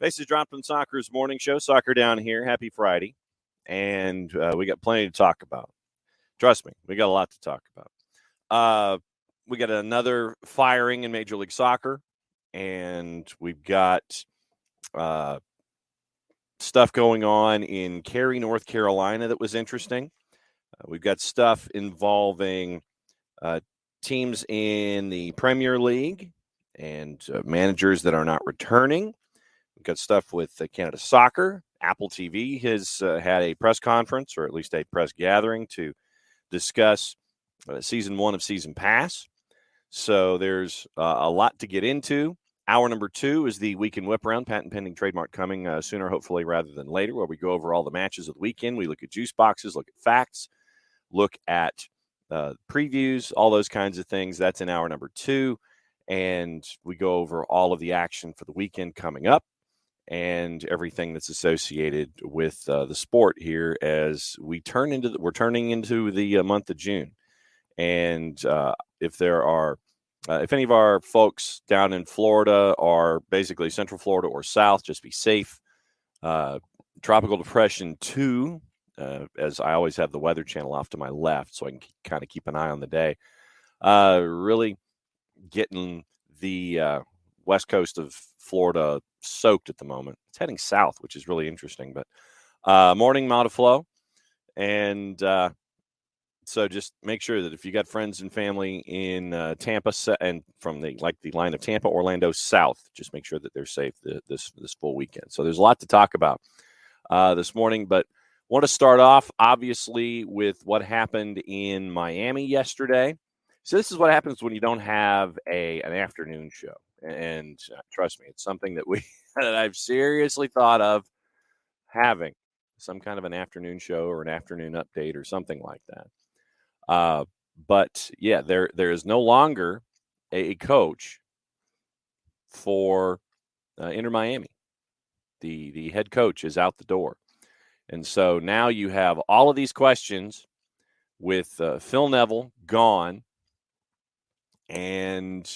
Bases Dropped on Soccer's morning show. Soccer Down here. Happy Friday. And we got plenty to talk about. Trust me, we got a lot to talk about. We got another firing in Major League Soccer. And we've got stuff going on in Cary, North Carolina that was interesting. We've got stuff involving teams in the Premier League and managers that are not returning. We've got stuff with Canada Soccer. Apple TV has had a press conference, or at least a press gathering, to discuss Season 1 of Season Pass. So there's a lot to get into. Hour number 2 is the Weekend Whiparound, patent pending trademark coming sooner, hopefully, rather than later, where we go over all the matches of the weekend. We look at juice boxes, look at facts, look at previews, all those kinds of things. That's in hour number 2. And we go over all of the action for the weekend coming up and everything that's associated with the sport here as we're turning into the month of June. And if any of our folks down in Florida are basically Central Florida or South, just be safe. Tropical Depression 2, as I always have the Weather Channel off to my left so I can kind of keep an eye on the day. Really getting the west coast of Florida soaked at the moment. It's heading south, which is really interesting. But morning amount of flow. And so just make sure that if you got friends and family in Tampa and from the line of Tampa, Orlando south, just make sure that they're safe this full weekend. So there's a lot to talk about this morning, but want to start off obviously with what happened in Miami yesterday. So this is what happens when you don't have an afternoon show. And trust me, it's something that that I've seriously thought of having some kind of an afternoon show or an afternoon update or something like that. But yeah, there is no longer a coach for Inter Miami. The head coach is out the door. And so now you have all of these questions with Phil Neville gone. And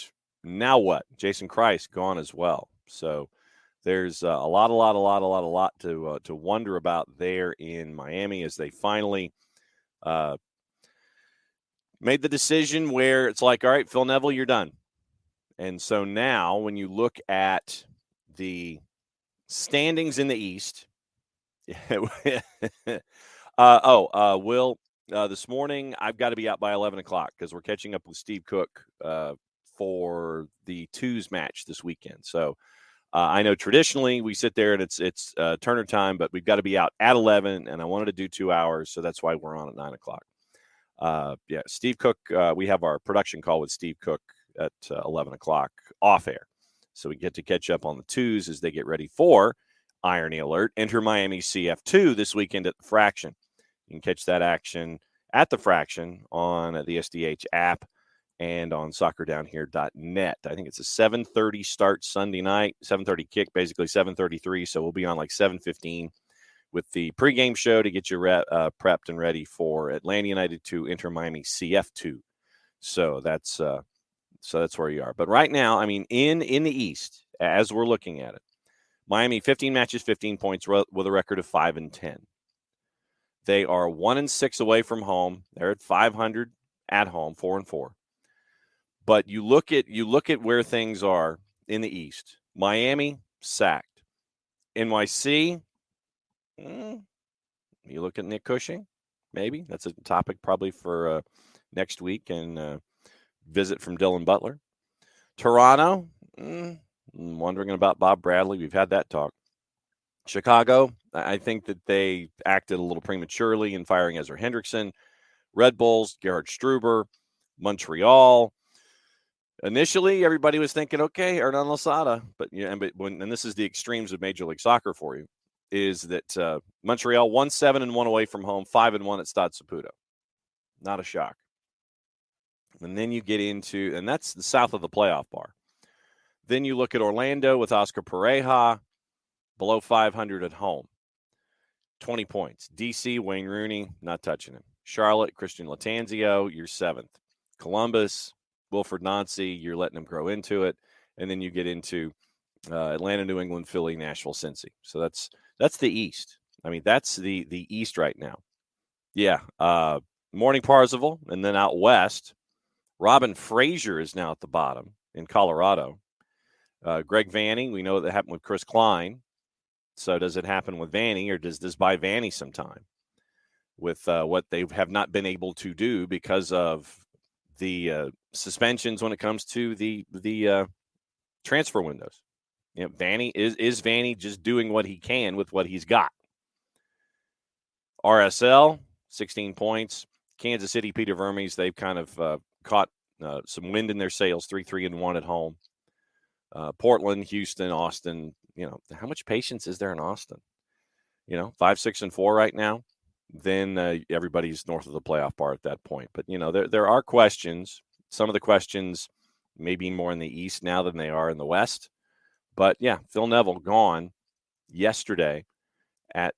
now what? Jason Christ gone as well. So there's a lot to wonder about there in Miami as they finally made the decision where it's like, all right, Phil Neville, you're done. And so now when you look at the standings in the East, Will, this morning I've got to be out by 11 o'clock because we're catching up with Steve Cook for the twos match this weekend. So I know traditionally we sit there and it's Turner time, but we've got to be out at 11, and I wanted to do 2 hours, so that's why we're on at 9 o'clock. Steve Cook, we have our production call with Steve Cook at 11 o'clock off air. So we get to catch up on the twos as they get ready for Irony Alert. Enter Miami CF2 this weekend at the Fraction. You can catch that action at the Fraction on the SDH app and on soccerdownhere.net. I think it's a 7:30 start Sunday night, 7:30 kick, basically 7:33. So we'll be on like 7:15 with the pregame show to get you prepped and ready for Atlanta United to Inter Miami CF2. So that's where you are. But right now, I mean, in the East, as we're looking at it, Miami 15 matches, 15 points with a record of 5-10. They are 1-6 away from home. They're at 500 at home, 4-4. But you look at where things are in the East. Miami sacked. NYC. You look at Nick Cushing. Maybe that's a topic probably for next week and visit from Dylan Butler. Toronto. Wondering about Bob Bradley. We've had that talk. Chicago, I think that they acted a little prematurely in firing Ezra Hendrickson. Red Bulls, Gerhard Struber. Montreal. Initially, everybody was thinking, okay, Hernan Losada. But this is the extremes of Major League Soccer for you, is that Montreal 1-7-1 away from home, 5-1 at Stade Saputo. Not a shock. And then you get into, and that's the south of the playoff bar. Then you look at Orlando with Oscar Pareja, below 500 at home. 20 points. DC, Wayne Rooney, not touching him. Charlotte, Christian Latanzio, you're 7th. Columbus, Wilfred Nancy, you're letting him grow into it. And then you get into Atlanta, New England, Philly, Nashville, Cincy. So that's the East. I mean, that's the East right now. Yeah. Morning Parzival, and then out west, Robin Frazier is now at the bottom in Colorado. Greg Vanny, we know that happened with Chris Klein. So does it happen with Vanny, or does this buy Vanny some time with what they have not been able to do because of the suspensions when it comes to the transfer windows? You know, Vanny is Vanny just doing what he can with what he's got. RSL, 16 points. Kansas City, Peter Vermes, they've kind of caught some wind in their sails, 3-1 at home. Portland, Houston, Austin, how much patience is there in Austin? 5-6-4 right now. Then everybody's north of the playoff bar at that point. But, there are questions. Some of the questions may be more in the East now than they are in the West. But, yeah, Phil Neville gone yesterday at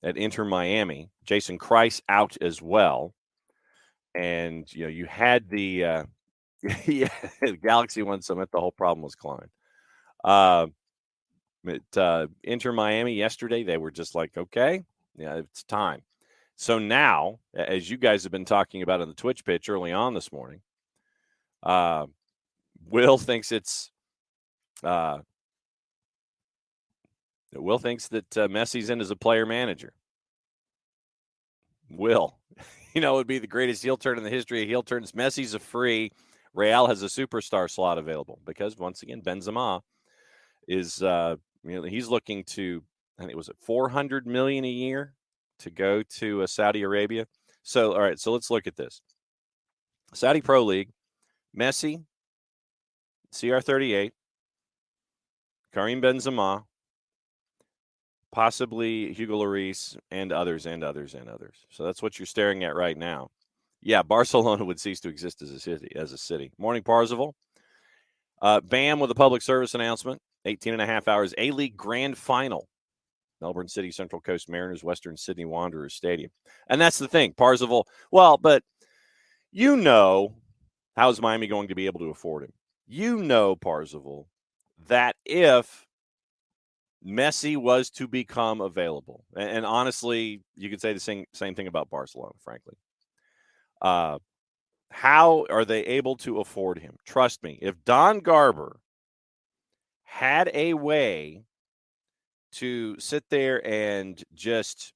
Inter Miami. Jason Kreis out as well. And, you had the Galaxy won Summit. The whole problem was Klein. Inter Miami yesterday, they were just like, okay, yeah, it's time. So now, as you guys have been talking about in the Twitch pitch early on this morning, Will thinks it's Will thinks that Messi's in as a player manager. Will, it would be the greatest heel turn in the history of heel turns. Messi's a free. Real has a superstar slot available because, once again, Benzema is he's looking to, I think, was it $400 million a year to go to Saudi Arabia. So, all right, so let's look at this. Saudi Pro League, Messi, CR38, Karim Benzema, possibly Hugo Lloris, and others. So that's what you're staring at right now. Yeah, Barcelona would cease to exist as a city. Morning, Parzival. Bam with a public service announcement. 18 and a half hours. A-League Grand Final. Melbourne City, Central Coast Mariners, Western Sydney Wanderers Stadium. And that's the thing, Parzival. Well, but how's Miami going to be able to afford him? Parzival, that if Messi was to become available, and honestly, you could say the same thing about Barcelona, frankly. How are they able to afford him? Trust me, if Don Garber had a way to sit there and just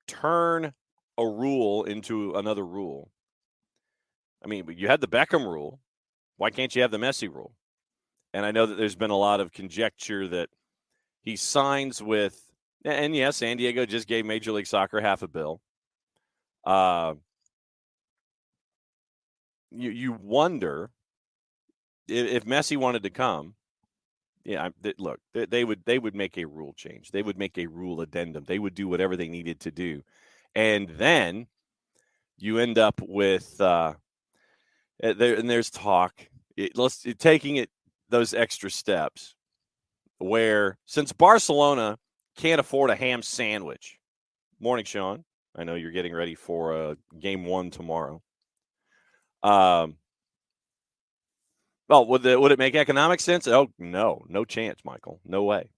turn a rule into another rule. I mean, you had the Beckham rule. Why can't you have the Messi rule? And I know that there's been a lot of conjecture that he signs with, and yes, San Diego just gave Major League Soccer $500 million. You wonder if Messi wanted to come. Yeah, look, they would make a rule change. They would make a rule addendum. They would do whatever they needed to do. And then you end up with there's talk. Taking it those extra steps where, since Barcelona can't afford a ham sandwich. Morning, Sean. I know you're getting ready for game 1 tomorrow. Well, would it make economic sense? Oh, no chance, Michael. No way.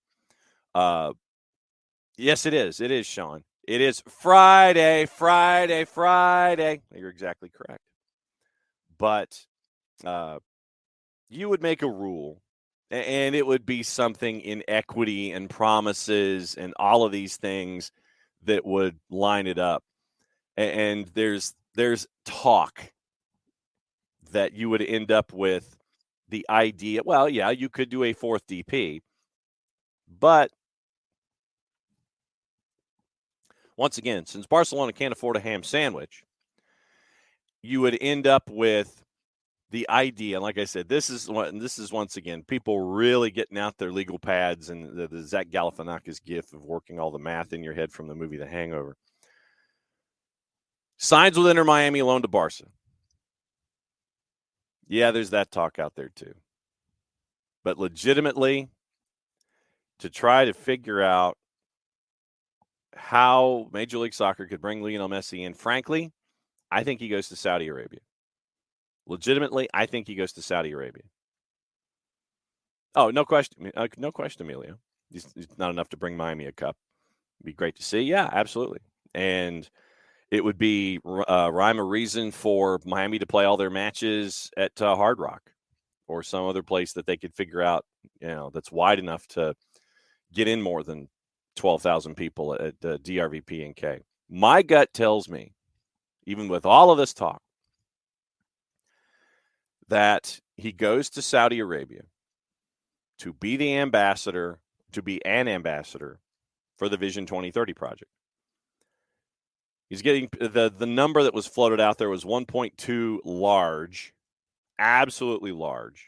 Yes, it is. It is, Sean. It is Friday. You're exactly correct. But you would make a rule, and it would be something in equity and promises and all of these things that would line it up. And there's talk that you would end up with the idea, well, yeah, you could do a fourth DP, but once again, since Barcelona can't afford a ham sandwich, you would end up with the idea. Like I said, this is once again people really getting out their legal pads and the Zach Galifianakis gift of working all the math in your head from the movie The Hangover. Signs with Inter Miami, loan to Barca. Yeah, there's that talk out there too. But legitimately, to try to figure out how Major League Soccer could bring Lionel Messi in, frankly, I think he goes to Saudi Arabia. Legitimately, I think he goes to Saudi Arabia. Oh, no question. No question, Emilio. He's not enough to bring Miami a cup. It'd be great to see. Yeah, absolutely. And it would be rhyme or reason for Miami to play all their matches at Hard Rock or some other place that they could figure out, that's wide enough to get in more than 12,000 people at DRVP and K. My gut tells me, even with all of this talk, that he goes to Saudi Arabia to be an ambassador for the Vision 2030 project. He's getting the number that was floated out there was 1.2 large, absolutely large.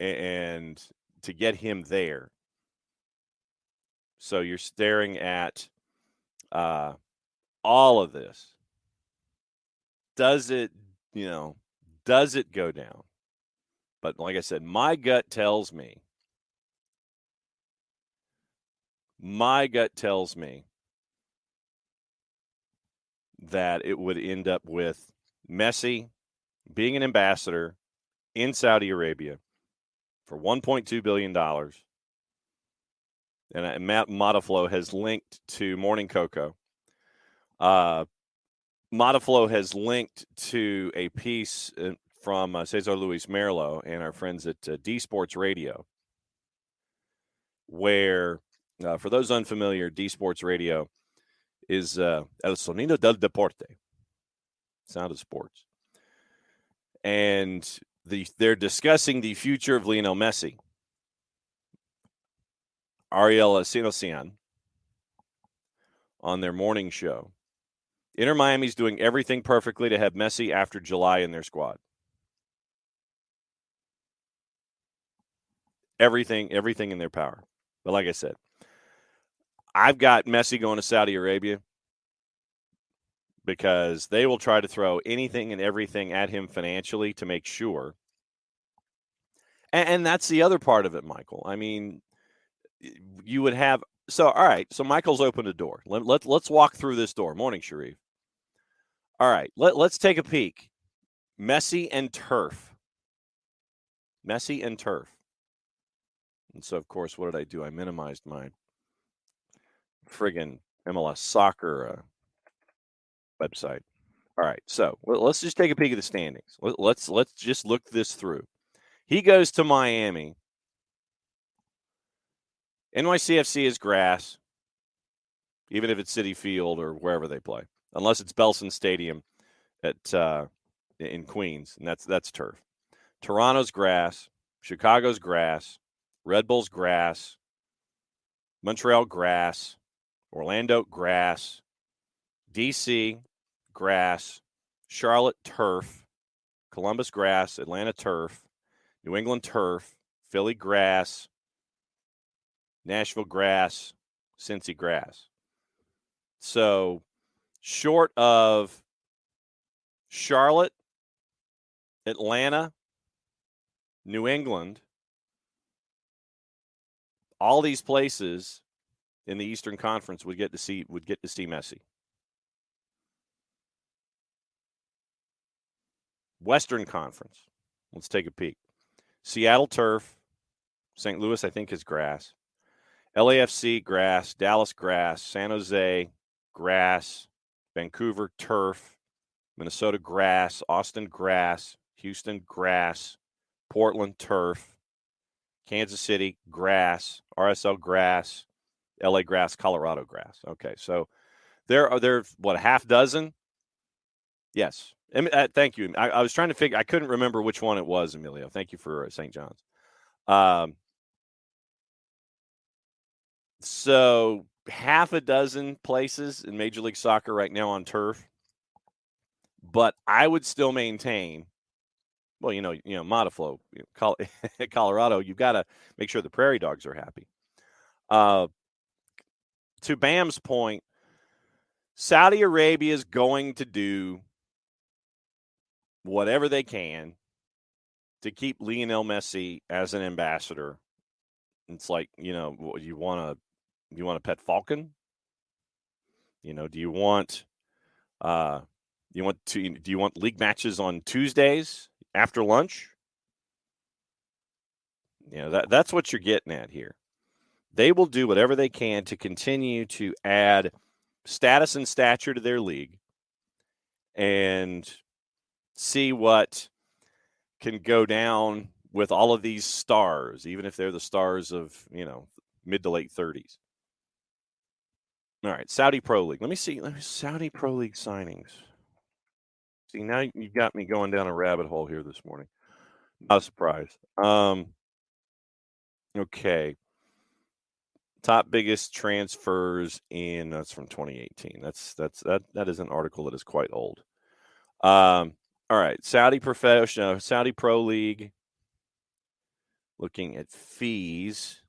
And to get him there. So you're staring at all of this. Does it go down? But like I said, my gut tells me that it would end up with Messi being an ambassador in Saudi Arabia for $1.2 billion. And Matt Modaflow has linked to Morning Cocoa. Modaflow has linked to a piece from Cesar Luis Merlo and our friends at D Sports Radio, where, for those unfamiliar, D Sports Radio is El Sonido del Deporte, sound of sports. And they're discussing the future of Lionel Messi. Ariel Sinosian on their morning show. Inter Miami's doing everything perfectly to have Messi after July in their squad. Everything in their power. But like I said, I've got Messi going to Saudi Arabia because they will try to throw anything and everything at him financially to make sure. And that's the other part of it, Michael. I mean, you would have – so, all right, so Michael's opened a door. Let's walk through this door. Morning, Sharif. All right, let's take a peek. Messi and turf. And so, of course, what did I do? I minimized my friggin' MLS soccer website. All right, so let's just take a peek at the standings. Let's just look this through. He goes to Miami. NYCFC is grass, even if it's Citi Field or wherever they play, unless it's Belson Stadium in Queens, and that's turf. Toronto's grass, Chicago's grass, Red Bull's grass, Montreal grass, Orlando grass, DC grass, Charlotte turf, Columbus grass, Atlanta turf, New England turf, Philly grass, Nashville grass, Cincy grass. So short of Charlotte, Atlanta, New England, all these places in the Eastern Conference would get to see Messi. Western Conference, let's take a peek. Seattle turf, St. Louis I think is grass. LAFC grass, Dallas grass, San Jose grass, Vancouver turf, Minnesota grass, Austin grass, Houston grass, Portland turf, Kansas City grass, RSL grass, LA grass, Colorado grass. Okay, so there are what, a half dozen? Yes. Thank you. I was trying to figure. I couldn't remember which one it was, Emilio. Thank you for St. John's. So half a dozen places in Major League Soccer right now on turf, but I would still maintain. Well, Modaflow, Colorado, you've got to make sure the Prairie Dogs are happy. To Bam's point, Saudi Arabia is going to do whatever they can to keep Lionel Messi as an ambassador. It's like, you want a pet falcon? Do you want league matches on Tuesdays after lunch? That's what you're getting at here. They will do whatever they can to continue to add status and stature to their league and see what can go down with all of these stars, even if they're the stars of, mid to late 30s. All right, Saudi Pro League. Let me see. Saudi Pro League signings. See, now you got me going down a rabbit hole here this morning. Not a surprise. Okay. Top biggest transfers that's from 2018. That is an article that is quite old. All right, Saudi Pro League. Looking at fees.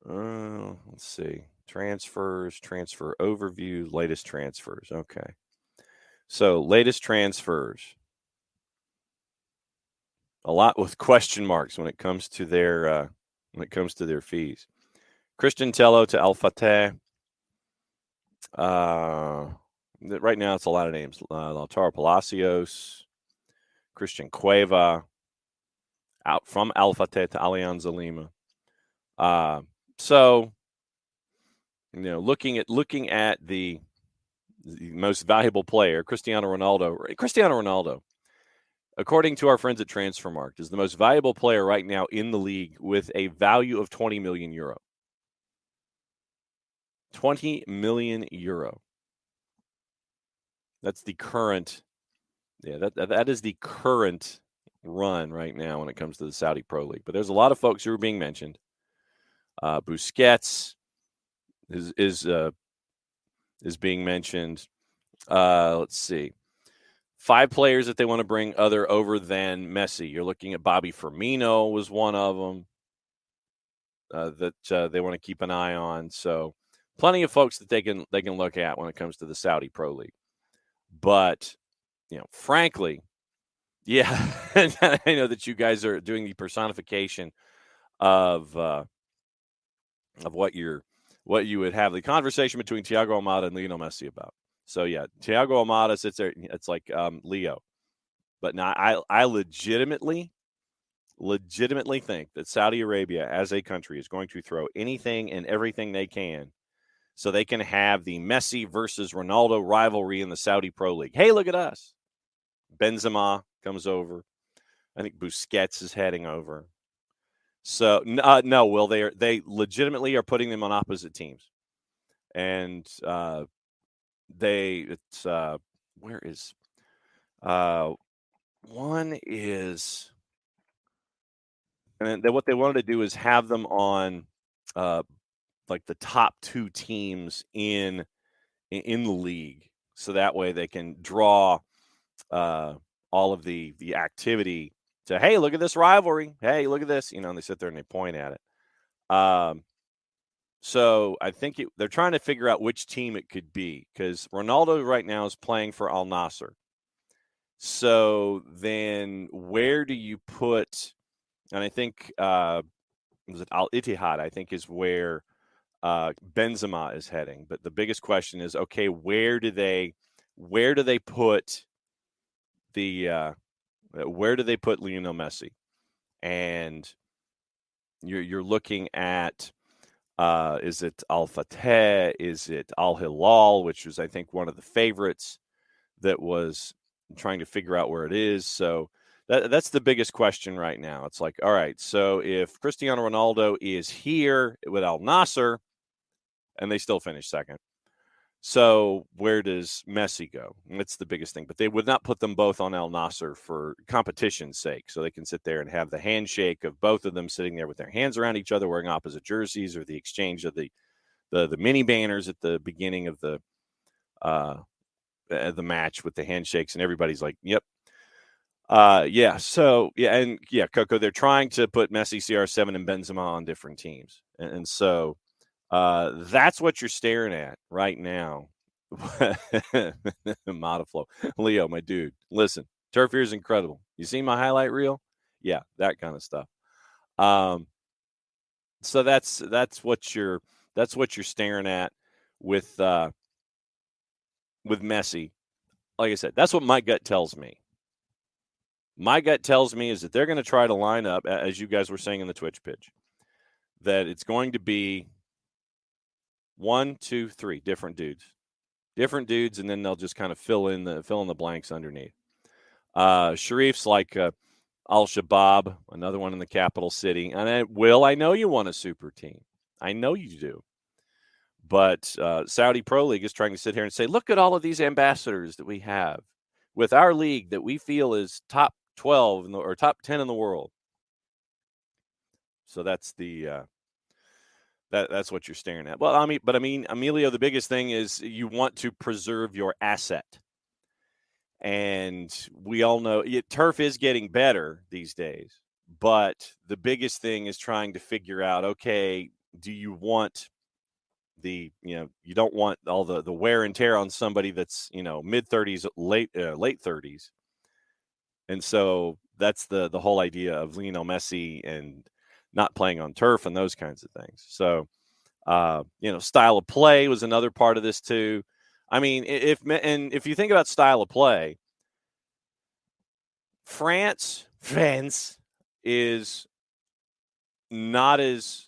Let's see. Transfers, transfer overview, latest transfers. Okay. So, latest transfers. A lot with question marks when it comes to their fees. Christian Tello to Al Fateh. Right now, it's a lot of names. Lautaro Palacios, Christian Cueva, out from Al Fateh to Alianza Lima. So, looking at the most valuable player, Cristiano Ronaldo, according to our friends at Transfermarkt, is the most valuable player right now in the league with a value of 20 million euro. 20 million euro. That's the current. Yeah, that is the current run right now when it comes to the Saudi Pro League. But there's a lot of folks who are being mentioned. Busquets is being mentioned. Let's see. 5 players that they want to bring over than Messi. You're looking at Bobby Firmino was one of them that they want to keep an eye on. So plenty of folks that they can look at when it comes to the Saudi Pro League. But, frankly, yeah, I know that you guys are doing the personification of what you would have the conversation between Thiago Almada and Lionel Messi about. So, yeah, Thiago Almada sits there. It's like Leo. But now I legitimately think that Saudi Arabia as a country is going to throw anything and everything they can so they can have the Messi versus Ronaldo rivalry in the Saudi Pro League. Hey, look at us. Benzema comes over. I think Busquets is heading over. So, no, Will, they legitimately are putting them on opposite teams. And where is one is, and then what they wanted to do is have them on like the top 2 teams in the league. So that way they can draw all of the activity to, hey, look at this rivalry. Hey, look at this. And they sit there and they point at it. So I think they're trying to figure out which team it could be because Ronaldo right now is playing for Al Nassr. So then where do you put, and I think, was it Al Ittihad, I think is where Benzema is heading. But the biggest question is, okay, where do they put where do they put Lionel Messi? And you're looking at, is it Al Fateh? Is it Al Hilal, which was, I think, one of the favorites that was trying to figure out where it is. So that's the biggest question right now. It's like, all right, so if Cristiano Ronaldo is here with Al Nassr and they still finish second, so where does Messi go? And that's the biggest thing. But they would not put them both on Al Nassr for competition's sake. So they can sit there and have the handshake of both of them sitting there with their hands around each other wearing opposite jerseys, or the exchange of the mini banners at the beginning of the match with the handshakes. And everybody's like, yep. Yeah. So, yeah. And yeah, Coco, they're trying to put Messi, CR7, and Benzema on different teams. And so that's what you're staring at right now. Modiflow. Leo, my dude, listen, Turf here is incredible. You see my highlight reel? Yeah, that kind of stuff. So that's what you're staring at with Messi. Like I said, that's what my gut tells me. My gut tells me is that they're going to try to line up, as you guys were saying in the Twitch pitch, that it's going to be 1, 2, 3 different dudes, and then they'll just kind of fill in the blanks underneath. Sharif's like Al-Shabaab, another one in the capital city. And Will, I know you want a super team. I know you do. But Saudi Pro League is trying to sit here and say, look at all of these ambassadors that we have with our league that we feel is top 12 or top 10 in the world. So that's that's what you're staring at. Well, Emilio, the biggest thing is you want to preserve your asset. And we all know turf is getting better these days, but the biggest thing is trying to figure out, okay, do you want you don't want all the wear and tear on somebody that's, mid 30s, late 30s. And so that's the whole idea of Lionel Messi and not playing on turf and those kinds of things. So, style of play was another part of this too. I mean, if you think about style of play, France is not as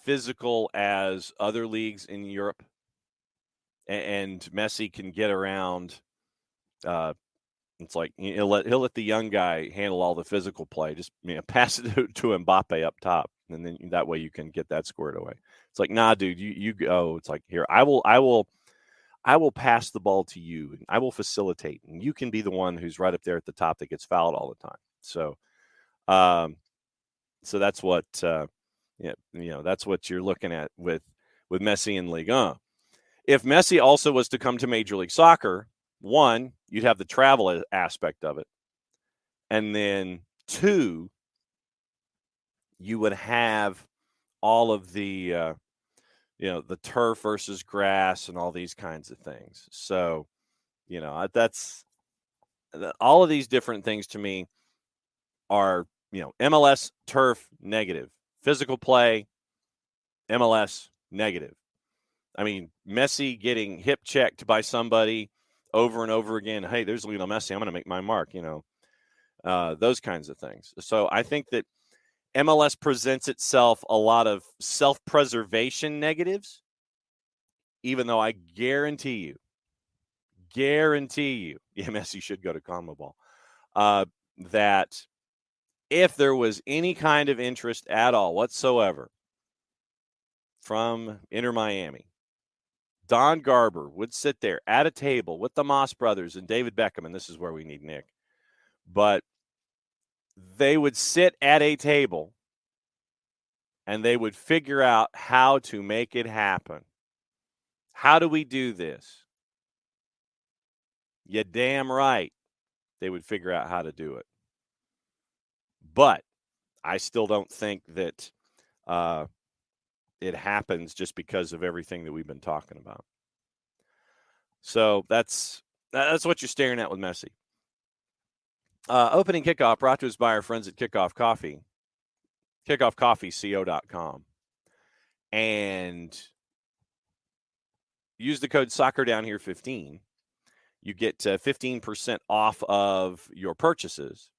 physical as other leagues in Europe, and Messi can get around. It's like he'll let the young guy handle all the physical play. Just pass it to Mbappe up top, and then that way you can get that squared away. It's like, nah, dude, you go. It's like, here, I will pass the ball to you, and I will facilitate, and you can be the one who's right up there at the top that gets fouled all the time. So, so that's what that's what you're looking at with Messi in Ligue 1. If Messi also was to come to Major League Soccer, one, you'd have the travel aspect of it, and then two, you would have all of the the turf versus grass and all these kinds of things. So, that's all of these different things to me are, MLS turf negative, physical play, MLS negative. I mean, Messi getting hip checked by somebody over and over again. Hey, there's Lionel Messi. I'm going to make my mark, those kinds of things. So I think that MLS presents itself a lot of self-preservation negatives, even though I guarantee you, Messi should go to CONMEBOL, that if there was any kind of interest at all whatsoever from Inter Miami, Don Garber would sit there at a table with the Moss brothers and David Beckham, and this is where we need Nick, but they would sit at a table and they would figure out how to make it happen. How do we do this? You damn right they would figure out how to do it. But I still don't think that it happens just because of everything that we've been talking about. So that's what you're staring at with Messi. Opening kickoff brought to us by our friends at Kickoff Coffee, kickoffcoffeeco.com. And use the code SoccerDownHere15. You get 15% off of your purchases.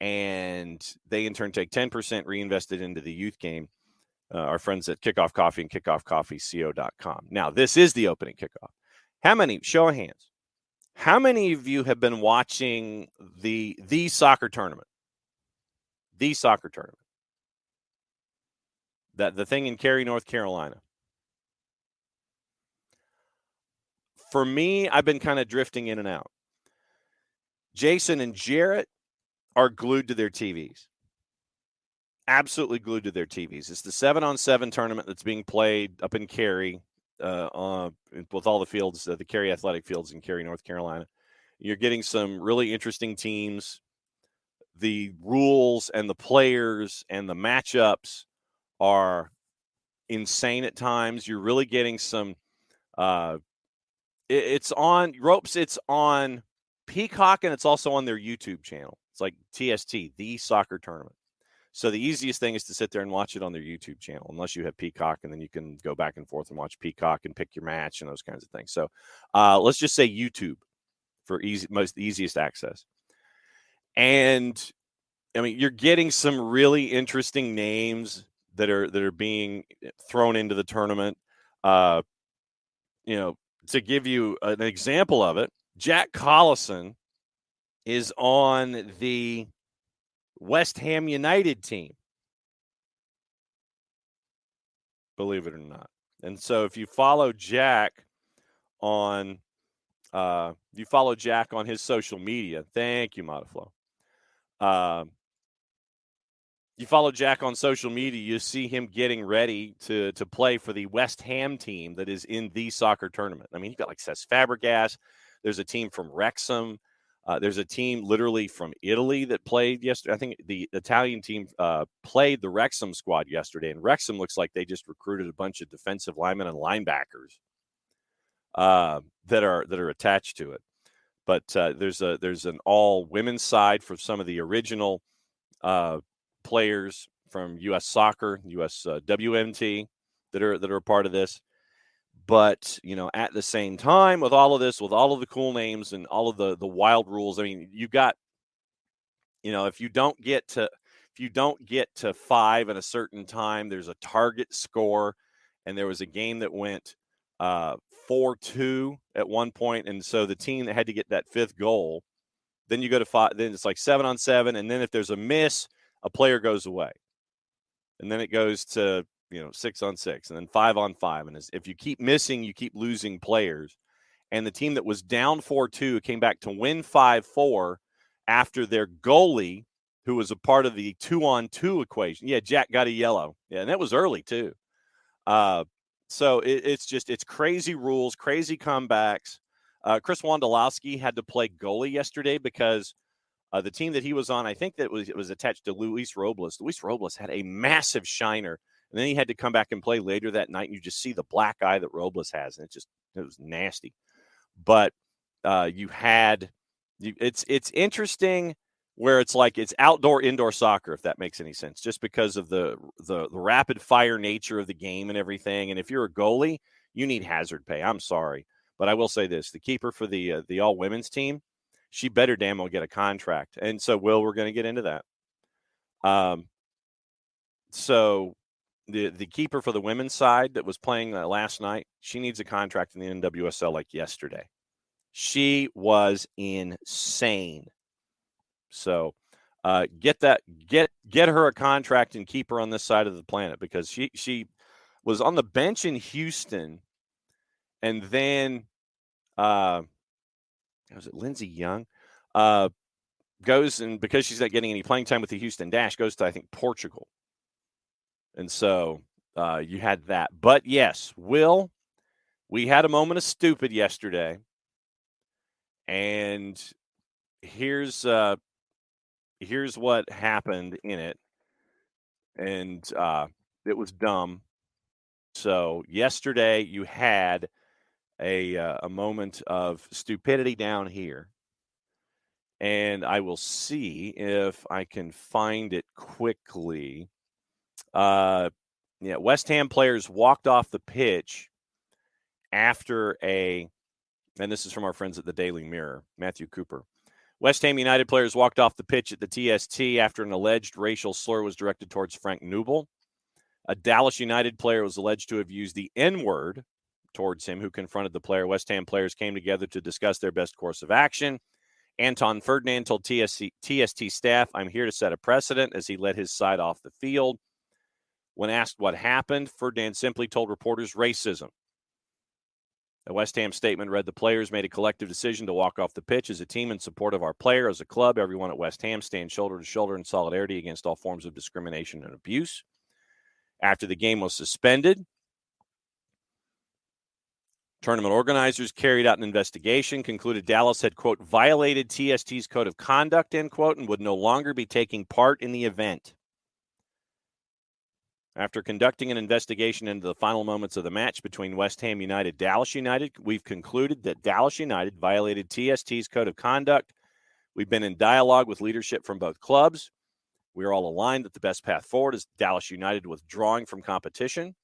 And they, in turn, take 10% reinvested into the youth game. Our friends at Kickoff Coffee and kickoffcoffeeco.com. Now, this is the opening kickoff. How many, show of hands, how many of you have been watching the soccer tournament? The soccer tournament. The thing in Cary, North Carolina. For me, I've been kind of drifting in and out. Jason and Jarrett are glued to their TVs. Absolutely glued to their TVs. It's the 7-on-7 tournament that's being played up in Cary, with all the fields, the Cary Athletic Fields in Cary, North Carolina. You're getting some really interesting teams. The rules and the players and the matchups are insane at times. You're really getting some it's on ropes, it's on Peacock, and it's also on their YouTube channel. It's like TST, the soccer tournament. So the easiest thing is to sit there and watch it on their YouTube channel, unless you have Peacock, and then you can go back and forth and watch Peacock and pick your match and those kinds of things. So let's just say YouTube for easiest access. And I mean, you're getting some really interesting names that are being thrown into the tournament. To give you an example of it, Jack Collison is on the West Ham United team, believe it or not. And so if you follow Jack on his social media, thank you, Modiflow. You follow Jack on social media, you see him getting ready to play for the West Ham team that is in the soccer tournament. I mean, you've got like Cesc Fabregas. There's a team from Wrexham. There's a team literally from Italy that played yesterday. I think the Italian team played the Wrexham squad yesterday, and Wrexham looks like they just recruited a bunch of defensive linemen and linebackers that are attached to it. But there's an all women's side for some of the original players from U.S. Soccer, U.S. WMT that are a part of this. But, at the same time, with all of this, with all of the cool names and all of the wild rules, I mean, you got, if you don't get to 5 at a certain time, there's a target score. And there was a game that went 4-2 at one point. And so the team that had to get that 5th goal, then you go to 5, then it's like 7-on-7. And then if there's a miss, a player goes away. And then it goes to, 6-on-6 and then 5-on-5. And if you keep missing, you keep losing players. And the team that was down 4-2 came back to win 5-4 after their goalie, who was a part of the 2-on-2 equation. Yeah, Jack got a yellow. Yeah, and that was early too. So it's crazy rules, crazy comebacks. Chris Wondolowski had to play goalie yesterday because the team that he was on, I think that it was attached to Luis Robles. Luis Robles had a massive shiner, and then he had to come back and play later that night, and you just see the black eye that Robles has, and it was nasty. But it's interesting where it's like it's outdoor-indoor soccer, if that makes any sense, just because of the rapid-fire nature of the game and everything. And if you're a goalie, you need hazard pay. I'm sorry. But I will say this. The keeper for the all-women's team, she better damn well get a contract. And so, Will, we're going to get into that. So the keeper for the women's side that was playing last night, she needs a contract in the NWSL like yesterday. She was insane. So get her a contract and keep her on this side of the planet, because she was on the bench in Houston, and then was it Lindsey Young goes, and because she's not getting any playing time with the Houston Dash, goes to, I think, Portugal. And so you had that. But yes, Will, we had a moment of stupid yesterday, and here's what happened in it, and it was dumb. So yesterday you had a moment of stupidity down here, and I will see if I can find it quickly. West Ham players walked off the pitch after and this is from our friends at the Daily Mirror, Matthew Cooper. West Ham United players walked off the pitch at the TST after an alleged racial slur was directed towards Frank Nubel. A Dallas United player was alleged to have used the N-word towards him, who confronted the player. West Ham players came together to discuss their best course of action. Anton Ferdinand told TST staff, "I'm here to set a precedent," as he led his side off the field. When asked what happened, Ferdinand simply told reporters racism. A West Ham statement read, "The players made a collective decision to walk off the pitch as a team in support of our player. As a club, everyone at West Ham stands shoulder to shoulder in solidarity against all forms of discrimination and abuse." After the game was suspended, tournament organizers carried out an investigation, concluded Dallas had, quote, violated TST's code of conduct, end quote, and would no longer be taking part in the event. After conducting an investigation into the final moments of the match between West Ham United and Dallas United, we've concluded that Dallas United violated TST's code of conduct. We've been in dialogue with leadership from both clubs. We are all aligned that the best path forward is Dallas United withdrawing from competition.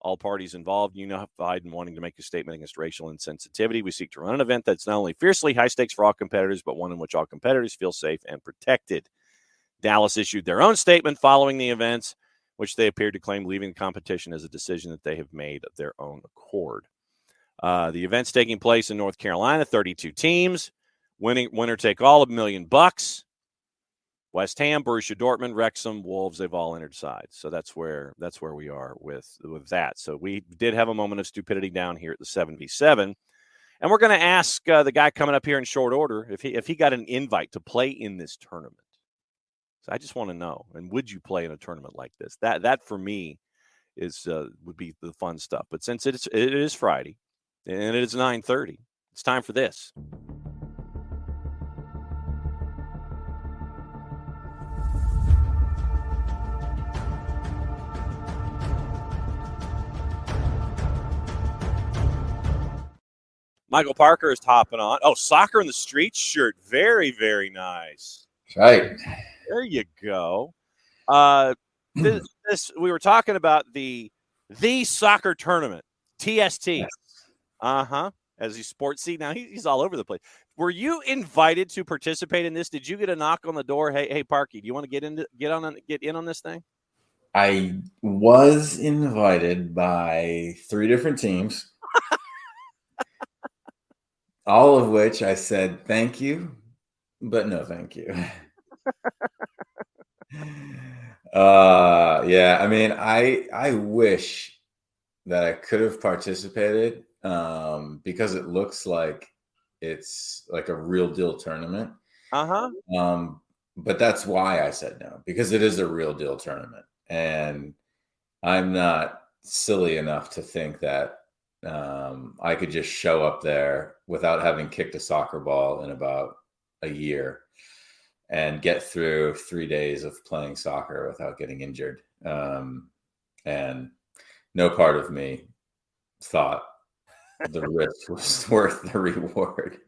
all parties involved unified in wanting to make a statement against racial insensitivity. We seek to run an event that's not only fiercely high stakes for all competitors, but one in which all competitors feel safe and protected. Dallas issued their own statement following the events, which they appeared to claim leaving the competition as a decision that they have made of their own accord. The event's taking place in North Carolina, 32 teams, winner take all $1 million. West Ham, Borussia Dortmund, Wrexham, Wolves, they've all entered sides. So that's where we are with that. So we did have a moment of stupidity down here at the 7v7. And we're going to ask the guy coming up here in short order if he got an invite to play in this tournament. So I just want to know, and would you play in a tournament like this? That for me would be the fun stuff. But since it is Friday and it is 9:30, it's time for this. Michael Parkhurst hopping on. Oh, Soccer in the Streets shirt. Very, very nice. Right. There you go. This we were talking about the soccer tournament, TST. Yes. As he's sports see now he's all over the place. Were you invited to participate in this? Did you get a knock on the door? Hey, Parky, do you want to get in on this thing? I was invited by 3 different teams, all of which I said thank you, but no thank you. Yeah, I mean, I wish that I could have participated because it looks like it's like a real deal tournament. But that's why I said no, because it is a real deal tournament, and I'm not silly enough to think that I could just show up there without having kicked a soccer ball in about a year and get through 3 days of playing soccer without getting injured. And no part of me thought the risk was worth the reward.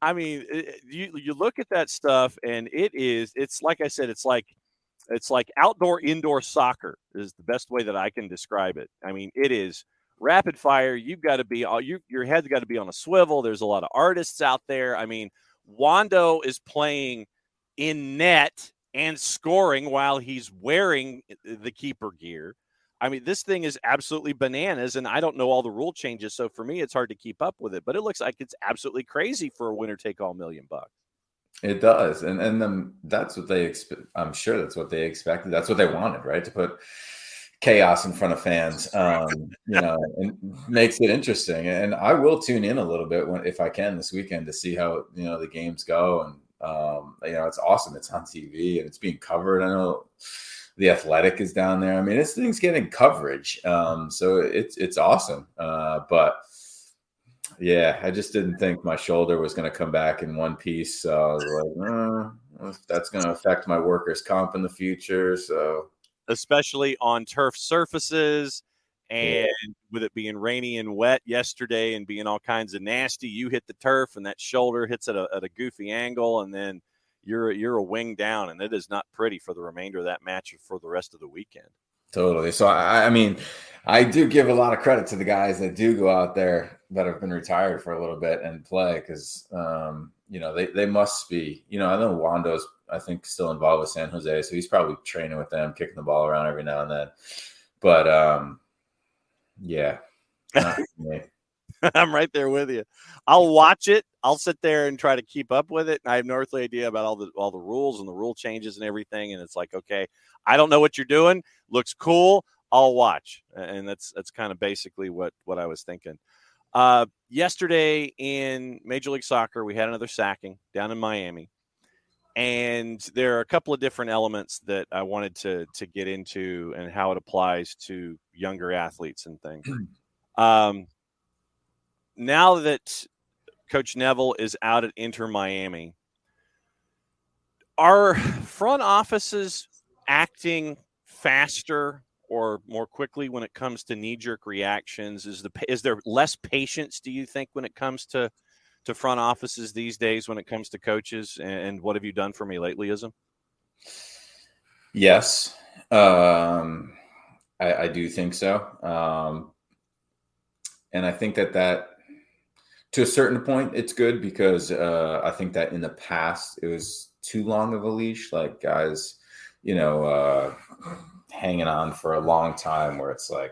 I mean, you look at that stuff, and it's like I said, it's like outdoor indoor soccer is the best way that I can describe it. I mean, it is rapid fire. You've got to be your head's got to be on a swivel. There's a lot of artists out there. I mean, Wando is playing in net and scoring while he's wearing the keeper gear. I mean, this thing is absolutely bananas, and I don't know all the rule changes, so for me, it's hard to keep up with it. But it looks like it's absolutely crazy for a winner-take-all $1 million. It does, and that's what they expect. I'm sure that's what they expected. That's what they wanted, right? To put chaos in front of fans, and makes it interesting. And I will tune in a little bit if I can this weekend to see how the games go. And it's awesome. It's on TV and it's being covered. I know The Athletic is down there. I mean, this thing's getting coverage. So it's awesome. But yeah, I just didn't think my shoulder was going to come back in one piece. So I was like, that's going to affect my workers' comp in the future. So especially on turf surfaces, and with it being rainy and wet yesterday and being all kinds of nasty, you hit the turf and that shoulder hits at a goofy angle, and then you're a wing down, and it is not pretty for the remainder of that match or for the rest of the weekend. Totally. So I mean, I do give a lot of credit to the guys that do go out there that have been retired for a little bit and play, because they must be. I know Wando's, I think, still involved with San Jose, so he's probably training with them, kicking the ball around every now and then. But yeah, not for me. I'm right there with you. I'll watch it. I'll sit there and try to keep up with it. And I have no earthly idea about all the rules and the rule changes and everything. And it's like, okay, I don't know what you're doing. Looks cool. I'll watch. And that's kind of basically what I was thinking. Yesterday in Major League Soccer, we had another sacking down in Miami. And there are a couple of different elements that I wanted to get into and how it applies to younger athletes and things. Now that Coach Neville is out at Inter Miami, are front offices acting faster or more quickly when it comes to knee-jerk reactions? Is there less patience, do you think, when it comes to front offices these days when it comes to coaches? And what have you done for me lately, Ism? Yes. I do think so. And I think that to a certain point, it's good because I think that in the past it was too long of a leash, like guys, hanging on for a long time where it's like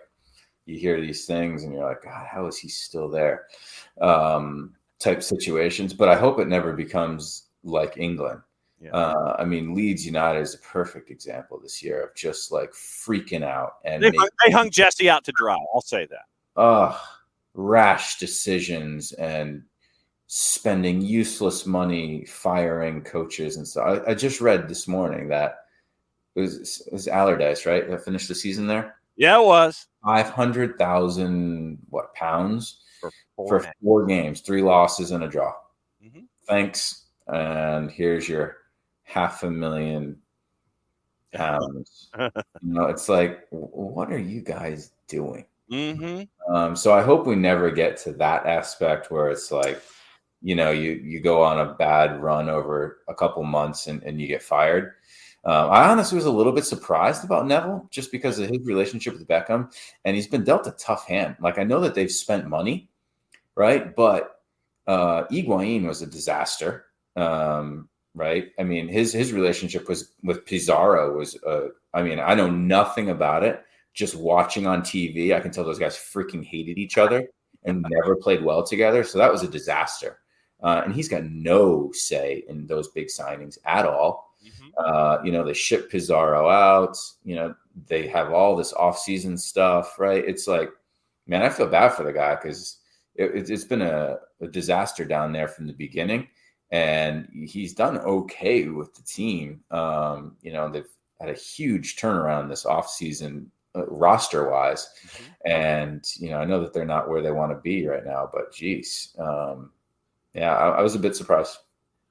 you hear these things and you're like, God, how is he still there? Type situations. But I hope it never becomes like England. Yeah. I mean, Leeds United is a perfect example this year of just like freaking out and They hung Jesse out to dry. I'll say that. Rash decisions and spending useless money, firing coaches and stuff. I just read this morning that it was Allardyce, right? That finished the season there. Yeah, it was £500,000 pounds for 4 games, 3 losses and a draw. Mm-hmm. Thanks, and here's your £500,000 pounds. It's like, what are you guys doing? Mm-hmm. So I hope we never get to that aspect where it's like, you go on a bad run over a couple months and you get fired. I honestly was a little bit surprised about Neville just because of his relationship with Beckham, and he's been dealt a tough hand. Like, I know that they've spent money, right? But Higuain was a disaster, right? I mean, his relationship with Pizarro was, I mean, I know nothing about it. Just watching on TV, I can tell those guys freaking hated each other and never played well together. So that was a disaster. And he's got no say in those big signings at all. They ship Pizarro out. They have all this off-season stuff, right? It's like, man, I feel bad for the guy because it's been a disaster down there from the beginning. And he's done okay with the team. They've had a huge turnaround this off-season roster-wise. And, I know that they're not where they want to be right now, but geez. I was a bit surprised.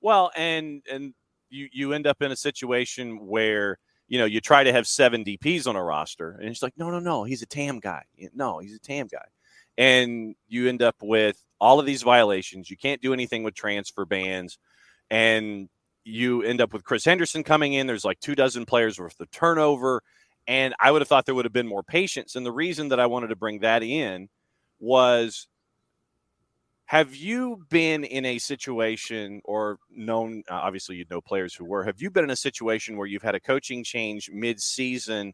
Well, and you end up in a situation where, you try to have 7 DPs on a roster, and it's like, no, he's a TAM guy. No, he's a TAM guy. And you end up with all of these violations. You can't do anything with transfer bans. And you end up with Chris Henderson coming in. There's like 24 players worth of turnover. And I would have thought there would have been more patience. And the reason that I wanted to bring that in was, have you been in a situation or known, obviously you know players who were, have you been in a situation where you've had a coaching change mid-season,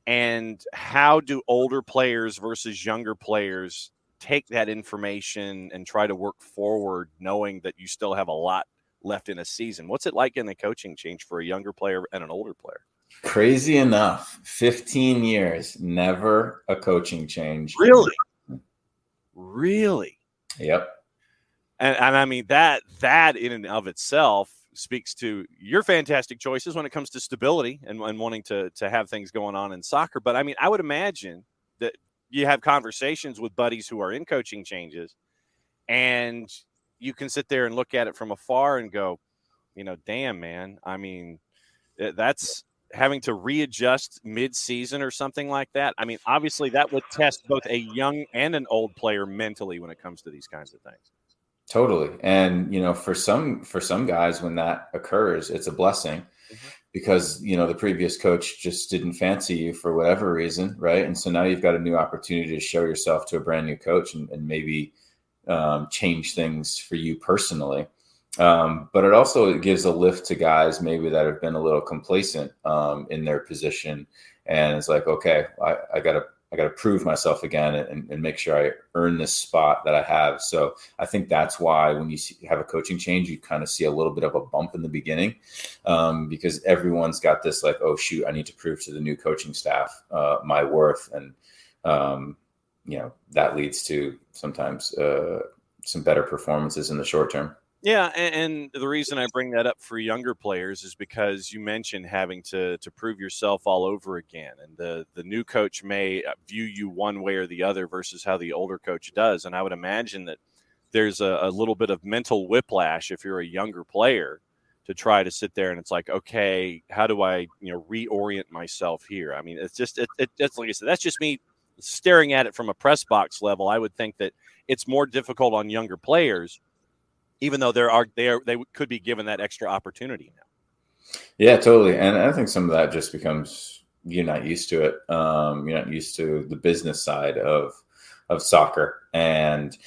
and how do older players versus younger players take that information and try to work forward knowing that you still have a lot left in a season? What's it like in a coaching change for a younger player and an older player? Crazy enough, 15 years, never a coaching change. Really? Yep. And I mean, that in and of itself speaks to your fantastic choices when it comes to stability and wanting to have things going on in soccer. But I mean, I would imagine that you have conversations with buddies who are in coaching changes, and you can sit there and look at it from afar and go, damn, man. I mean, that's having to readjust mid-season or something like that. I mean, obviously that would test both a young and an old player mentally when it comes to these kinds of things. Totally. And, for some guys, when that occurs, it's a blessing because, the previous coach just didn't fancy you for whatever reason. Right. And so now you've got a new opportunity to show yourself to a brand new coach and maybe change things for you personally. But it also gives a lift to guys maybe that have been a little complacent in their position. And it's like, okay, I gotta prove myself again and make sure I earn this spot that I have. So I think that's why when you have a coaching change, you kind of see a little bit of a bump in the beginning because everyone's got this like, oh shoot, I need to prove to the new coaching staff my worth. And, that leads to sometimes some better performances in the short term. Yeah, and the reason I bring that up for younger players is because you mentioned having to prove yourself all over again, and the new coach may view you one way or the other versus how the older coach does. And I would imagine that there's a little bit of mental whiplash if you're a younger player to try to sit there and it's like, okay, how do I reorient myself here? I mean, it's like I said, that's just me staring at it from a press box level. I would think that it's more difficult on younger players, even though they could be given that extra opportunity now. Yeah, totally. And I think some of that just becomes you're not used to it. You're not used to the business side of of soccer. And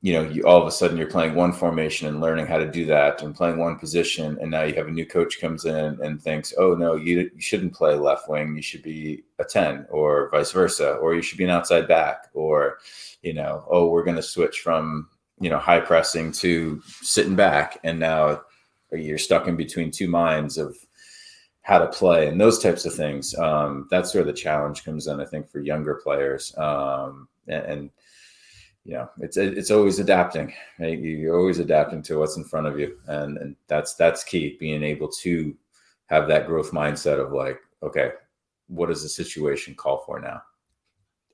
you all of a sudden you're playing one formation and learning how to do that and playing one position. And now you have a new coach comes in and thinks, oh no, you shouldn't play left wing. You should be a 10 or vice versa, or you should be an outside back, or, oh, we're going to switch from, high pressing to sitting back. And now you're stuck in between two minds of how to play and those types of things. That's where the challenge comes in, I think, for younger players. And it's always adapting, right? You're always adapting to what's in front of you. And that's key, being able to have that growth mindset of like, okay, what does the situation call for now?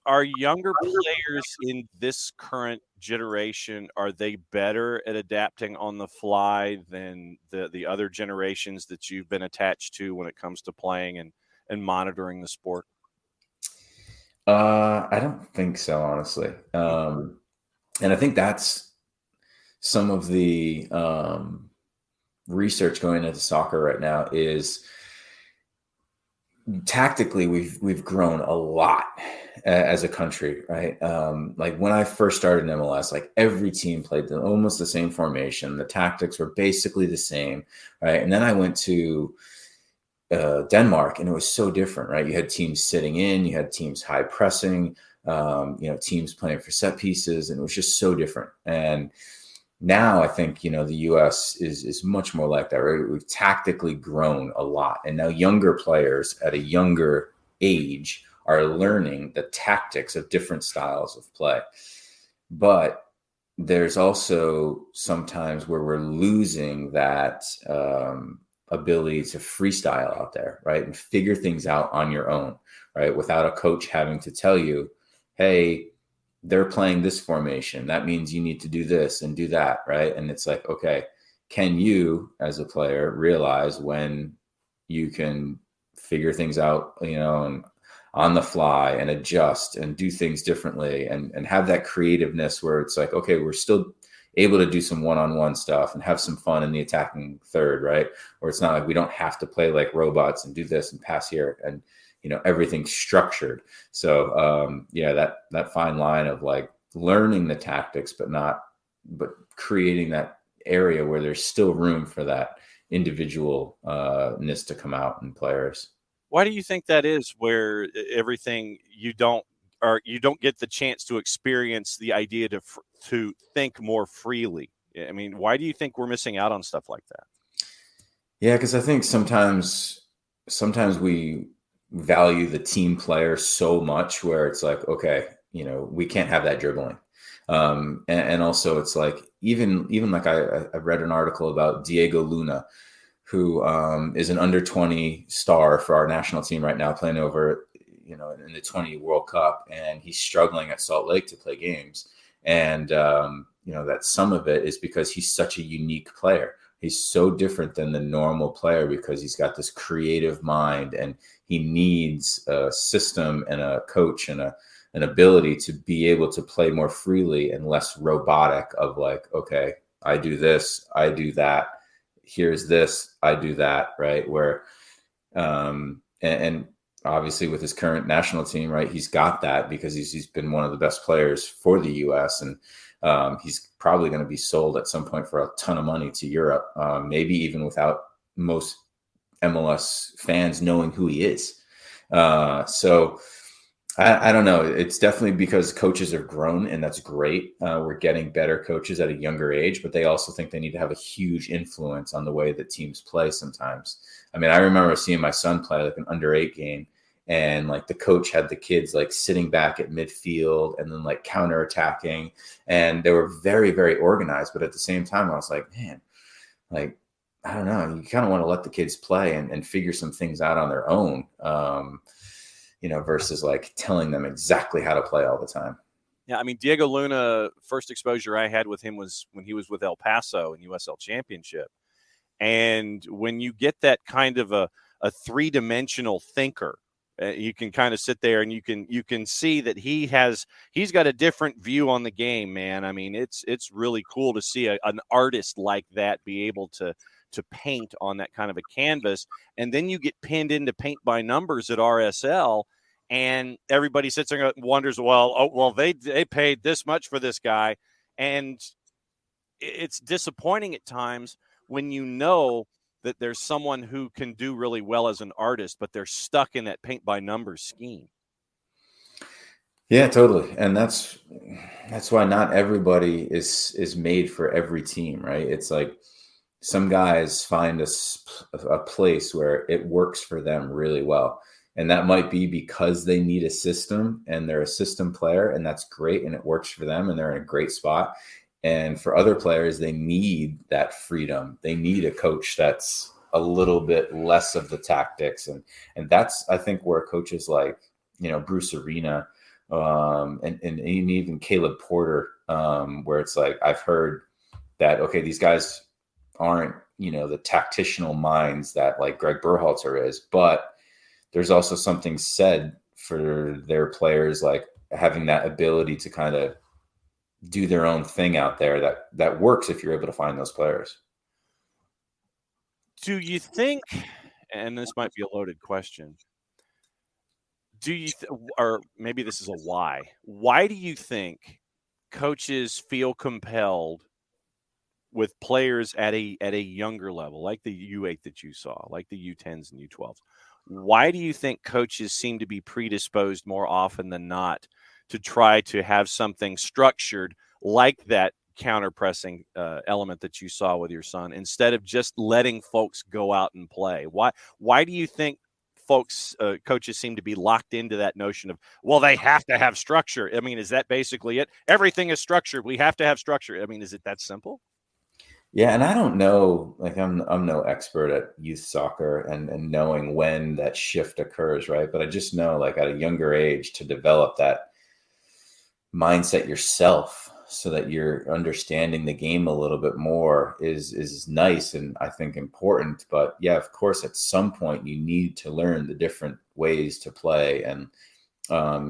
Are younger players in this current generation, are they better at adapting on the fly than the other generations that you've been attached to when it comes to playing and monitoring the sport? I don't think so, honestly. And I think that's some of the research going into soccer right now is tactically we've grown a lot as a country, right? Like when I first started in MLS, like every team played almost the same formation. The tactics were basically the same, right? And then I went to Denmark, and it was so different, right? You had teams sitting in, you had teams high pressing, teams playing for set pieces, and it was just so different. And now I think, the US is much more like that, right? We've tactically grown a lot. And now younger players at a younger age are learning the tactics of different styles of play. But there's also sometimes where we're losing that ability to freestyle out there, right? And figure things out on your own, right? Without a coach having to tell you, hey, they're playing this formation. That means you need to do this and do that, right? And it's like, okay, can you as a player realize when you can figure things out, and on the fly and adjust and do things differently and have that creativeness where it's like, okay, we're still able to do some one-on-one stuff and have some fun in the attacking third, right? Or it's not like we don't have to play like robots and do this and pass here and everything's structured. So that fine line of like learning the tactics, but creating that area where there's still room for that individualness to come out in players. Why do you think that is, where everything you don't get the chance to experience the idea to think more freely? I mean, why do you think we're missing out on stuff like that? Yeah, because I think sometimes we value the team player so much where it's like, okay, we can't have that dribbling. And also it's like, even like I read an article about Diego Luna, who is an under 20 star for our national team right now, playing over, in the 20 World Cup. And he's struggling at Salt Lake to play games. And, that some of it is because he's such a unique player. He's so different than the normal player because he's got this creative mind and he needs a system and a coach and an ability to be able to play more freely and less robotic of like, okay, I do this, I do that. Here's this, I do that, right? Where, and obviously with his current national team, right, he's got that because he's been one of the best players for the U.S. and he's probably going to be sold at some point for a ton of money to Europe, maybe even without most MLS fans knowing who he is. So I don't know. It's definitely because coaches have grown, and that's great. We're getting better coaches at a younger age, but they also think they need to have a huge influence on the way that teams play sometimes. I mean, I remember seeing my son play like an under-8 game, and like the coach had the kids like sitting back at midfield and then like counterattacking, and they were very, very organized. But at the same time, I was like, man, like, I don't know. You kind of want to let the kids play and figure some things out on their own. Versus like telling them exactly how to play all the time. Yeah, I mean, Diego Luna, first exposure I had with him was when he was with El Paso in USL Championship. And when you get that kind of a three-dimensional thinker, you can kind of sit there and you can see that he's got a different view on the game, man. I mean, it's really cool to see an artist like that be able to paint on that kind of a canvas. And then you get pinned into paint by numbers at RSL, and everybody sits there and wonders, well, they paid this much for this guy, and it's disappointing at times when you know that there's someone who can do really well as an artist, but they're stuck in that paint by numbers scheme. Yeah, totally. And that's why not everybody is made for every team, right? It's like some guys find a place where it works for them really well. And that might be because they need a system and they're a system player, and that's great and it works for them and they're in a great spot. And for other players, they need that freedom. They need a coach that's a little bit less of the tactics. And that's, I think, where coaches like, Bruce Arena, and even Caleb Porter, where it's like, I've heard that, okay, these guys aren't, the tactitional minds that like Greg Berhalter is, but there's also something said for their players, like having that ability to kind of do their own thing out there that works if you're able to find those players. Do you think, and this might be a loaded question, or maybe this is a why do you think coaches feel compelled with players at a younger level, like the U8 that you saw, like the U10s and U12s? Why do you think coaches seem to be predisposed more often than not to try to have something structured like that counter-pressing element that you saw with your son, instead of just letting folks go out and play? Why do you think coaches seem to be locked into that notion of, well, they have to have structure? I mean, is that basically it? Everything is structured. We have to have structure. I mean, is it that simple? Yeah, and I don't know, like I'm no expert at youth soccer and knowing when that shift occurs, right? But I just know, like, at a younger age, to develop that mindset yourself so that you're understanding the game a little bit more is nice and I think important. But yeah, of course, at some point you need to learn the different ways to play and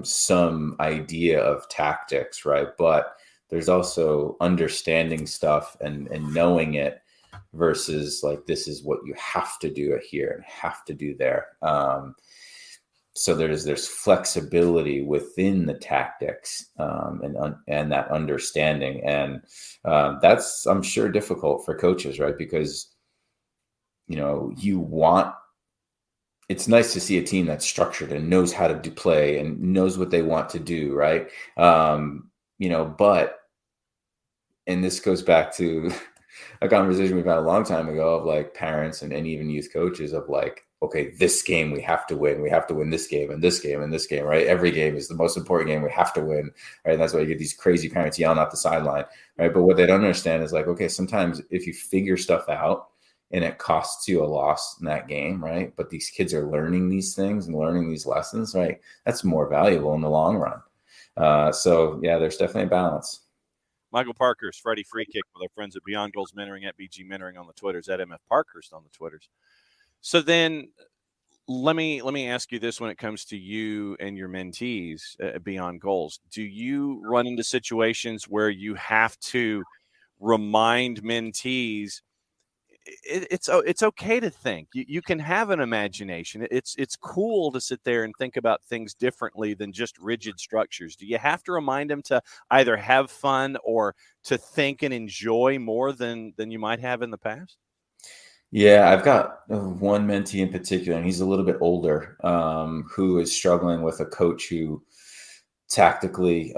some idea of tactics, right? But there's also understanding stuff and knowing it versus like, this is what you have to do here and have to do there. So there's flexibility within the tactics and that understanding. And that's, I'm sure, difficult for coaches, right? Because, it's nice to see a team that's structured and knows how to play and knows what they want to do, right? But, and this goes back to a conversation we've had a long time ago of like parents and even youth coaches of like, okay, this game we have to win. We have to win this game and this game and this game, right? Every game is the most important game. We have to win, right? And that's why you get these crazy parents yelling out the sideline, right? But what they don't understand is like, okay, sometimes if you figure stuff out and it costs you a loss in that game, right? But these kids are learning these things and learning these lessons, right? That's more valuable in the long run. So yeah, there's definitely a balance. Michael Parkhurst, Freddie Free Kick, with our friends at Beyond Goals Mentoring, at BG Mentoring on the Twitters, at MF Parkhurst on the Twitters. So then let me ask you this: when it comes to you and your mentees at Beyond Goals, do you run into situations where you have to remind mentees it's okay to think? You can have an imagination. It's cool to sit there and think about things differently than just rigid structures. Do you have to remind them to either have fun or to think and enjoy more than you might have in the past? Yeah, I've got one mentee in particular, and he's a little bit older, who is struggling with a coach who tactically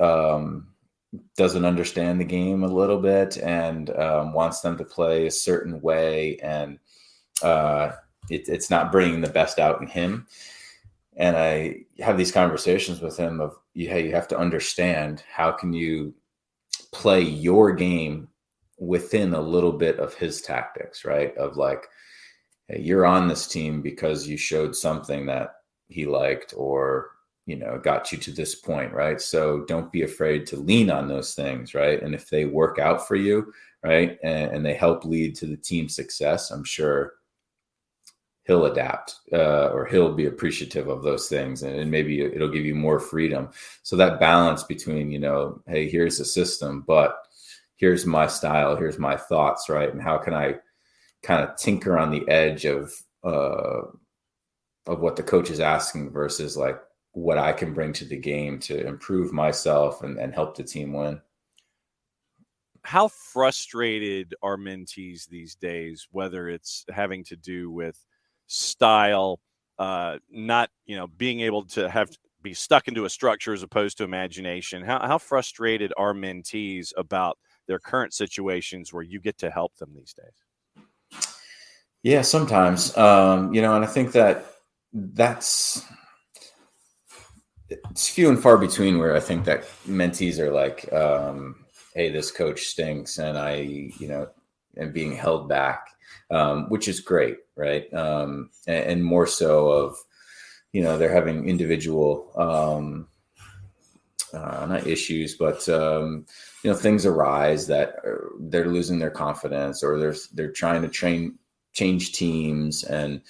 doesn't understand the game a little bit and wants them to play a certain way, and it's not bringing the best out in him. And I have these conversations with him of, hey, you have to understand, how can you play your game within a little bit of his tactics, right? Of like, hey, you're on this team because you showed something that he liked or, got you to this point, right? So don't be afraid to lean on those things, right? And if they work out for you, right, and they help lead to the team's success, I'm sure he'll adapt or he'll be appreciative of those things, and maybe it'll give you more freedom. So that balance between, hey, here's a system, but here's my style, here's my thoughts, right? And how can I kind of tinker on the edge of what the coach is asking versus like what I can bring to the game to improve myself and help the team win. How frustrated are mentees these days, whether it's having to do with style, not, being able to be stuck into a structure as opposed to imagination? How frustrated are mentees about their current situations where you get to help them these days? Yeah, sometimes, and I think that's it's few and far between where I think that mentees are like, hey, this coach stinks and and being held back, which is great. Right. And more so of, they're having individual, not issues, but, things arise that they're losing their confidence, or they're trying to change teams. And,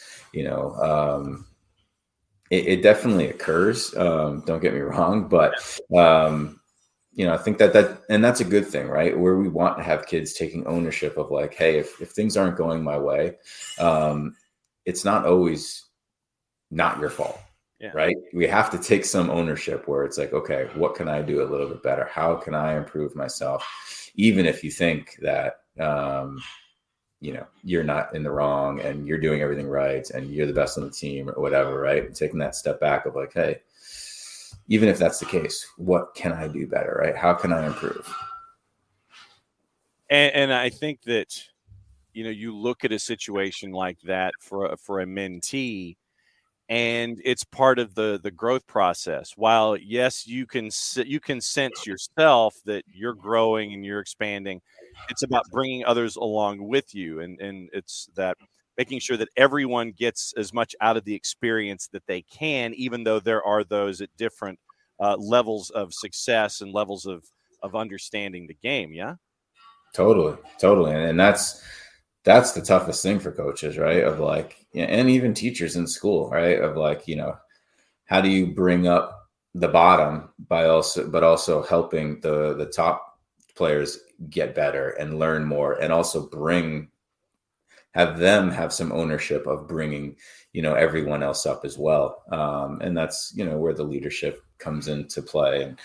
it definitely occurs. Don't get me wrong, but, I think and that's a good thing, right? Where we want to have kids taking ownership of like, hey, if things aren't going my way, it's not always not your fault. Yeah. Right. We have to take some ownership where it's like, okay, what can I do a little bit better? How can I improve myself? Even if you think that, you're not in the wrong and you're doing everything right and you're the best on the team or whatever. Right. And taking that step back of like, hey, even if that's the case, what can I do better? Right. How can I improve? And I think that, you look at a situation like that for a mentee, and it's part of the growth process. While yes, you can sense yourself that you're growing and you're expanding, it's about bringing others along with you, and it's that making sure that everyone gets as much out of the experience that they can, even though there are those at different levels of success and levels of understanding the game. Yeah, totally, and that's the toughest thing for coaches, right? Of like, and even teachers in school, right? Of like, how do you bring up the bottom but also helping the top players get better and learn more, and also have them have some ownership of bringing, everyone else up as well. And that's, where the leadership comes into play. And,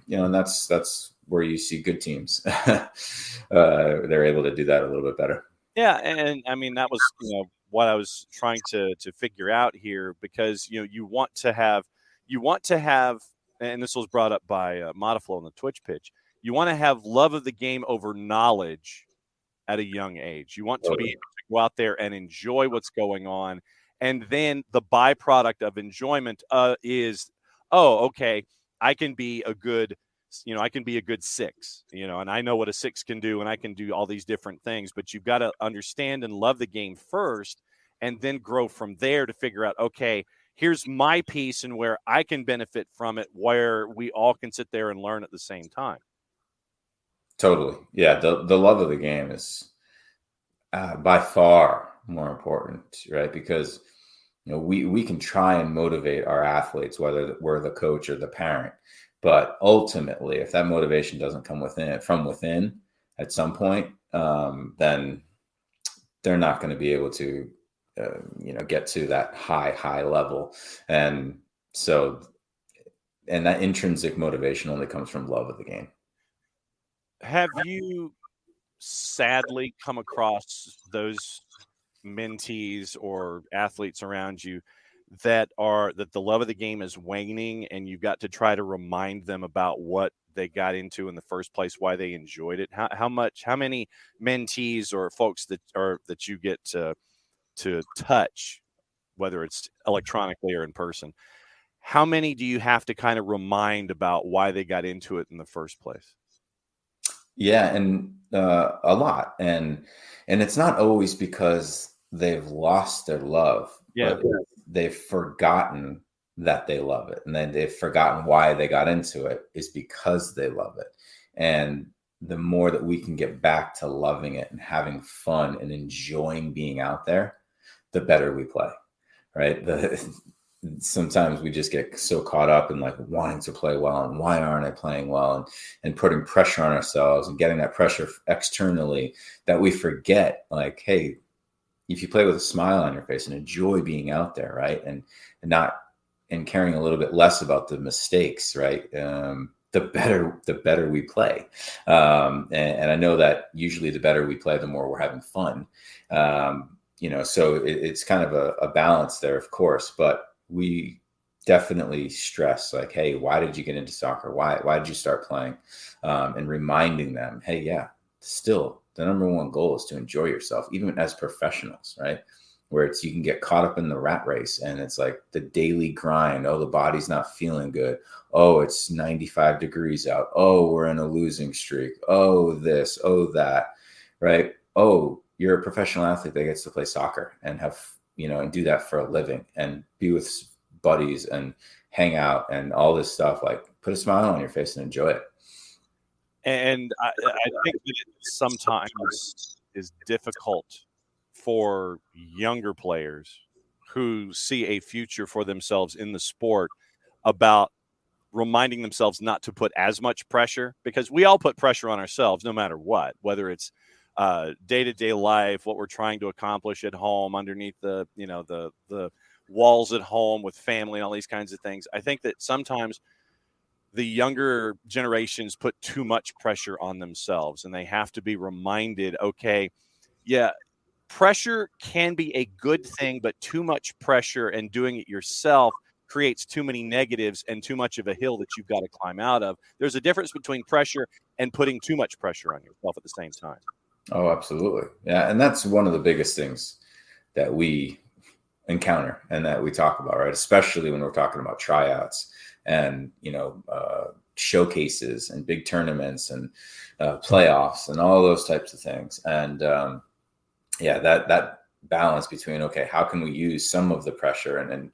and that's where you see good teams. They're able to do that a little bit better. Yeah. And I mean, that was, what I was trying to figure out here, because, you want to have, and this was brought up by Modiflow on the Twitch pitch. You want to have love of the game over knowledge at a young age. You want to be able to go out there and enjoy what's going on. And then the byproduct of enjoyment is, okay, I can be a good 6, and I know what a 6 can do, and I can do all these different things. But you've got to understand and love the game first, and then grow from there to figure out, okay, here's my piece and where I can benefit from it, where we all can sit there and learn at the same time. Totally. Yeah. The love of the game is by far more important, right? Because, we can try and motivate our athletes, whether we're the coach or the parent. But ultimately, if that motivation doesn't come from within at some point, then they're not going to be able to, get to that high level. And so, and that intrinsic motivation only comes from love of the game. Have you sadly come across those mentees or athletes around you that the love of the game is waning, and you've got to try to remind them about what they got into in the first place, why they enjoyed it? How many mentees or folks that you get to touch, whether it's electronically or in person, how many do you have to kind of remind about why they got into it in the first place? Yeah, and a lot, and it's not always because they've lost their love, but they've forgotten that they love it, and then they've forgotten why they got into it is because they love it. And the more that we can get back to loving it and having fun and enjoying being out there, the better we play, right? Sometimes we just get so caught up in like wanting to play well and why aren't I playing well, and putting pressure on ourselves and getting that pressure externally, that we forget like, hey, if you play with a smile on your face and enjoy being out there, right? And not and caring a little bit less about the mistakes, right? The better we play. And I know that usually the better we play, the more we're having fun. So it's kind of a balance there, of course, but we definitely stress like, hey, why did you get into soccer? Why did you start playing? And reminding them, hey, yeah, still the number one goal is to enjoy yourself, even as professionals, right? Where it's, you can get caught up in the rat race and it's like the daily grind. Oh, the body's not feeling good. Oh, it's 95 degrees out. Oh, we're in a losing streak. Oh, this, oh, that, right? Oh, you're a professional athlete that gets to play soccer and have, and do that for a living and be with buddies and hang out and all this stuff. Like, put a smile on your face and enjoy it. And I think that it sometimes is difficult for younger players who see a future for themselves in the sport about reminding themselves not to put as much pressure, because we all put pressure on ourselves no matter what, whether it's day-to-day life, what we're trying to accomplish at home, underneath the walls at home with family and all these kinds of things. I think that sometimes the younger generations put too much pressure on themselves, and they have to be reminded, okay, yeah, pressure can be a good thing, but too much pressure and doing it yourself creates too many negatives and too much of a hill that you've got to climb out of. There's a difference between pressure and putting too much pressure on yourself at the same time. Oh, absolutely. Yeah. And that's one of the biggest things that we encounter and that we talk about, right? Especially when we're talking about tryouts and, showcases and big tournaments and playoffs and all those types of things. And that balance between, okay, how can we use some of the pressure and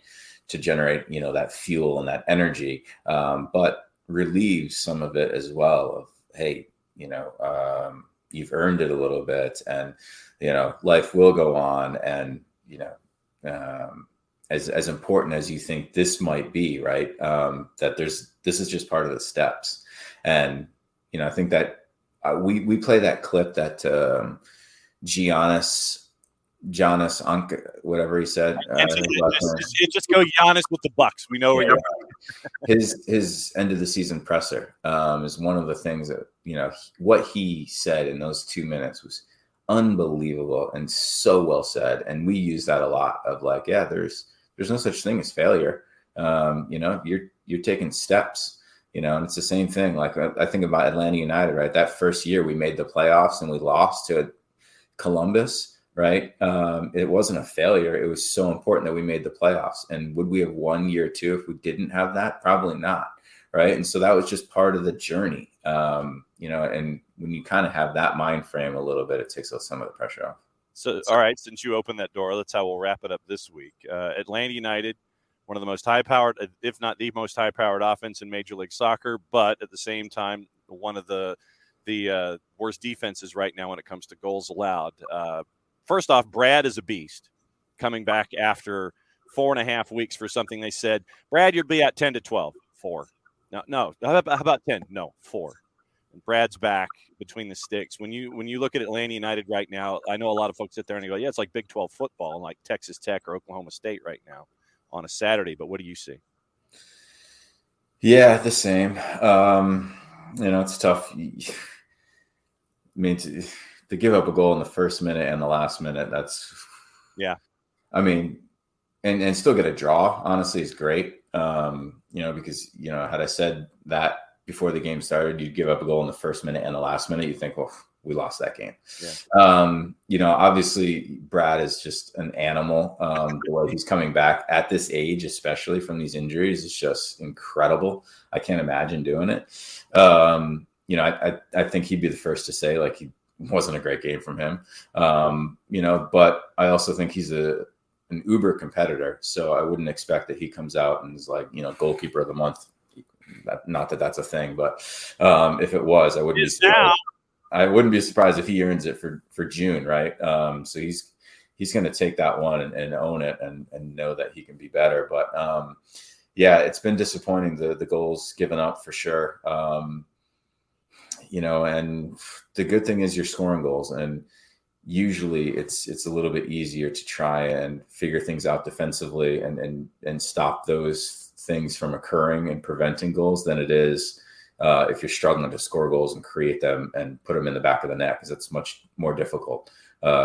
to generate, that fuel and that energy, but relieve some of it as well of, hey, you've earned it a little bit and, life will go on. And, as important as you think this might be, right? That this is just part of the steps. And, I think that we play that clip that Giannis Anka, whatever he said. Just go Giannis with the Bucks. We know where you're his end of the season presser is one of the things that, what he said in those 2 minutes was unbelievable and so well said. And we use that a lot of like, yeah, there's no such thing as failure. You're taking steps, and it's the same thing. Like I think about Atlanta United, right? That first year we made the playoffs and we lost to Columbus, right? It wasn't a failure. It was so important that we made the playoffs. And would we have won year two if we didn't have that? Probably not. Right. And so that was just part of the journey. And when you kind of have that mind frame a little bit, it takes some of the pressure off. So, all right, since you opened that door, that's how we'll wrap it up this week. Atlanta United, one of the most high-powered, if not the most high-powered offense in Major League Soccer, but at the same time, one of the worst defenses right now when it comes to goals allowed. First off, Brad is a beast, coming back after 4.5 weeks for something they said, Brad, you'd be at 10 to 12. 4. No. How about 10? No, 4. And Brad's back between the sticks. When you look at Atlanta United right now, I know a lot of folks sit there and they go, yeah, it's like Big 12 football, like Texas Tech or Oklahoma State right now on a Saturday. But what do you see? Yeah, the same. It's tough. I mean, to give up a goal in the first minute and the last minute, that's – yeah. I mean, and still get a draw, honestly, is great. Because, had I said that before the game started, you'd give up a goal in the first minute and the last minute, you think, well, we lost that game. Yeah. Obviously Brad is just an animal. The way he's coming back at this age, especially from these injuries, is just incredible. I can't imagine doing it. I think he'd be the first to say like he wasn't a great game from him. But I also think he's an uber competitor. So I wouldn't expect that he comes out and is like, goalkeeper of the month. Not that that's a thing, but if it was, I wouldn't be surprised. I wouldn't be surprised if he earns it for June, right? So he's going to take that one and own it and know that he can be better. But it's been disappointing the goals given up for sure. And the good thing is you're scoring goals, and usually it's a little bit easier to try and figure things out defensively and stop those things from occurring and preventing goals than it is if you're struggling to score goals and create them and put them in the back of the net, because it's much more difficult.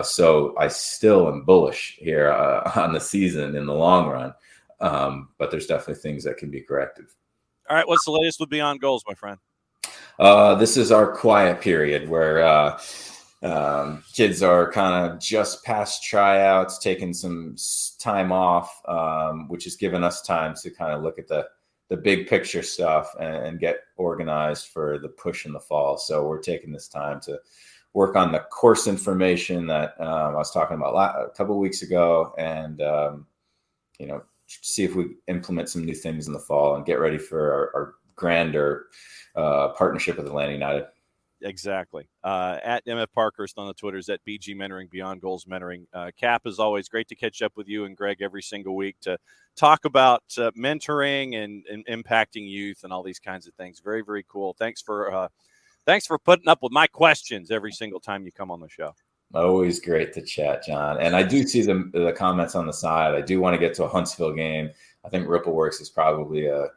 So I still am bullish here on the season in the long run, but there's definitely things that can be corrected. All right, what's the latest with Beyond Goals, my friend? This is our quiet period where kids are kind of just past tryouts, taking some time off, which has given us time to kind of look at the big picture stuff and get organized for the push in the fall. So we're taking this time to work on the course information that I was talking about a couple of weeks ago, and see if we implement some new things in the fall and get ready for our grander partnership with Atlanta United. Exactly. At MF Parkhurst on the Twitters, at BG Mentoring, Beyond Goals Mentoring. Cap, as always, great to catch up with you and Greg every single week to talk about mentoring and impacting youth and all these kinds of things. Very, very cool. Thanks for putting up with my questions every single time you come on the show. Always great to chat, John. And I do see the comments on the side. I do want to get to a Huntsville game. I think Rippleworks is probably a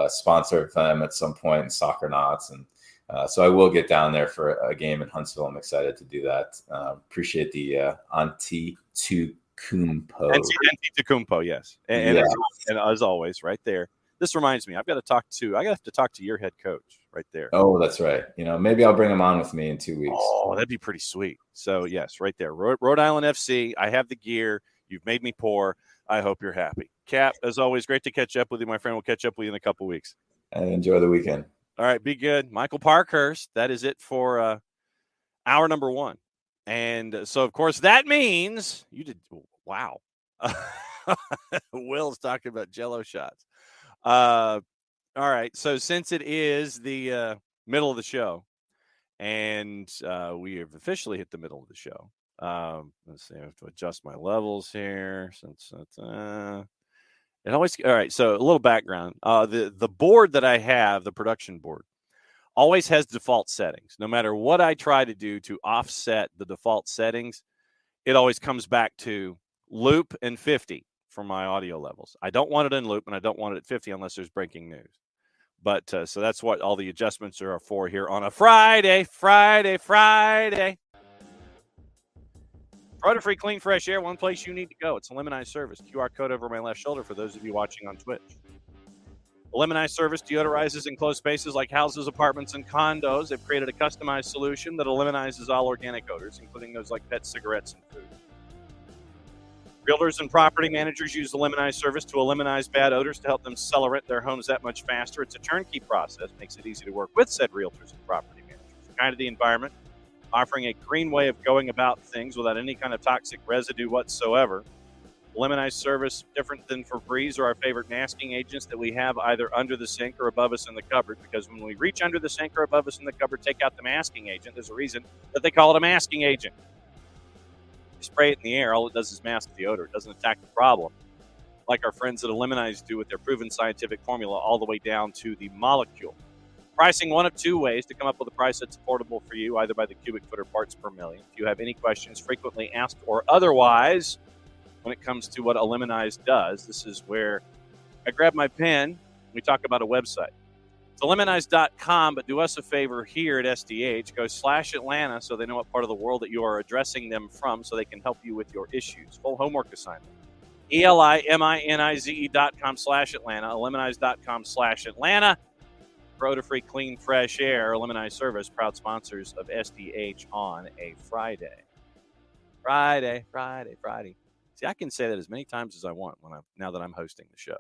sponsor of them at some point, and Soccer Knots, and so I will get down there for a game in Huntsville. I'm excited to do that. Appreciate the Antetokounmpo. Antetokounmpo, yes. And as always, right there. This reminds me, I have to talk to your head coach right there. Oh, that's right. Maybe I'll bring him on with me in 2 weeks. Oh, that'd be pretty sweet. So yes, right there. Rhode Island FC. I have the gear. You've made me poor. I hope you're happy. Cap, as always, great to catch up with you, my friend. We'll catch up with you in a couple weeks. And enjoy the weekend. All right, be good. Michael Parkhurst, that is it for hour number 1. And so, of course, that means you did – wow. Will's talking about Jell-O shots. All right, so since it is the middle of the show, and we have officially hit the middle of the show. Let's see, I have to adjust my levels here since it's it always all right. So a little background. The board that I have, the production board, always has default settings. No matter what I try to do to offset the default settings, it always comes back to loop and 50 for my audio levels. I don't want it in loop and I don't want it at 50 unless there's breaking news. But so that's what all the adjustments are for here on a Friday. Product-free, clean, fresh air, one place you need to go. It's a Lemonize service. QR code over my left shoulder for those of you watching on Twitch. The Lemonize service deodorizes enclosed spaces like houses, apartments, and condos. They've created a customized solution that eliminizes all organic odors, including those like pet cigarettes and food. Realtors and property managers use the Lemonize service to eliminate bad odors to help them sell or rent their homes that much faster. It's a turnkey process, makes it easy to work with said realtors and property managers. Kind of the environment, offering a green way of going about things without any kind of toxic residue whatsoever. Lemonize service, different than Febreze or our favorite masking agents that we have either under the sink or above us in the cupboard, because when we reach under the sink or above us in the cupboard, take out the masking agent, there's a reason that they call it a masking agent. You spray it in the air, all it does is mask the odor. It doesn't attack the problem, like our friends at Lemonize do with their proven scientific formula all the way down to the molecule. Pricing one of two ways to come up with a price that's affordable for you, either by the cubic foot or parts per million. If you have any questions, frequently asked or otherwise, when it comes to what a Lemonize does, this is where I grab my pen. We talk about a website. It's lemonize.com, but do us a favor here at SDH. Go /Atlanta so they know what part of the world that you are addressing them from so they can help you with your issues. Full homework assignment. ELIMINIZE.com/Atlanta, lemonize.com/Atlanta. Free, clean, fresh air, Lemonize service, proud sponsors of SDH on a Friday. Friday. See, I can say that as many times as I want now that I'm hosting the show.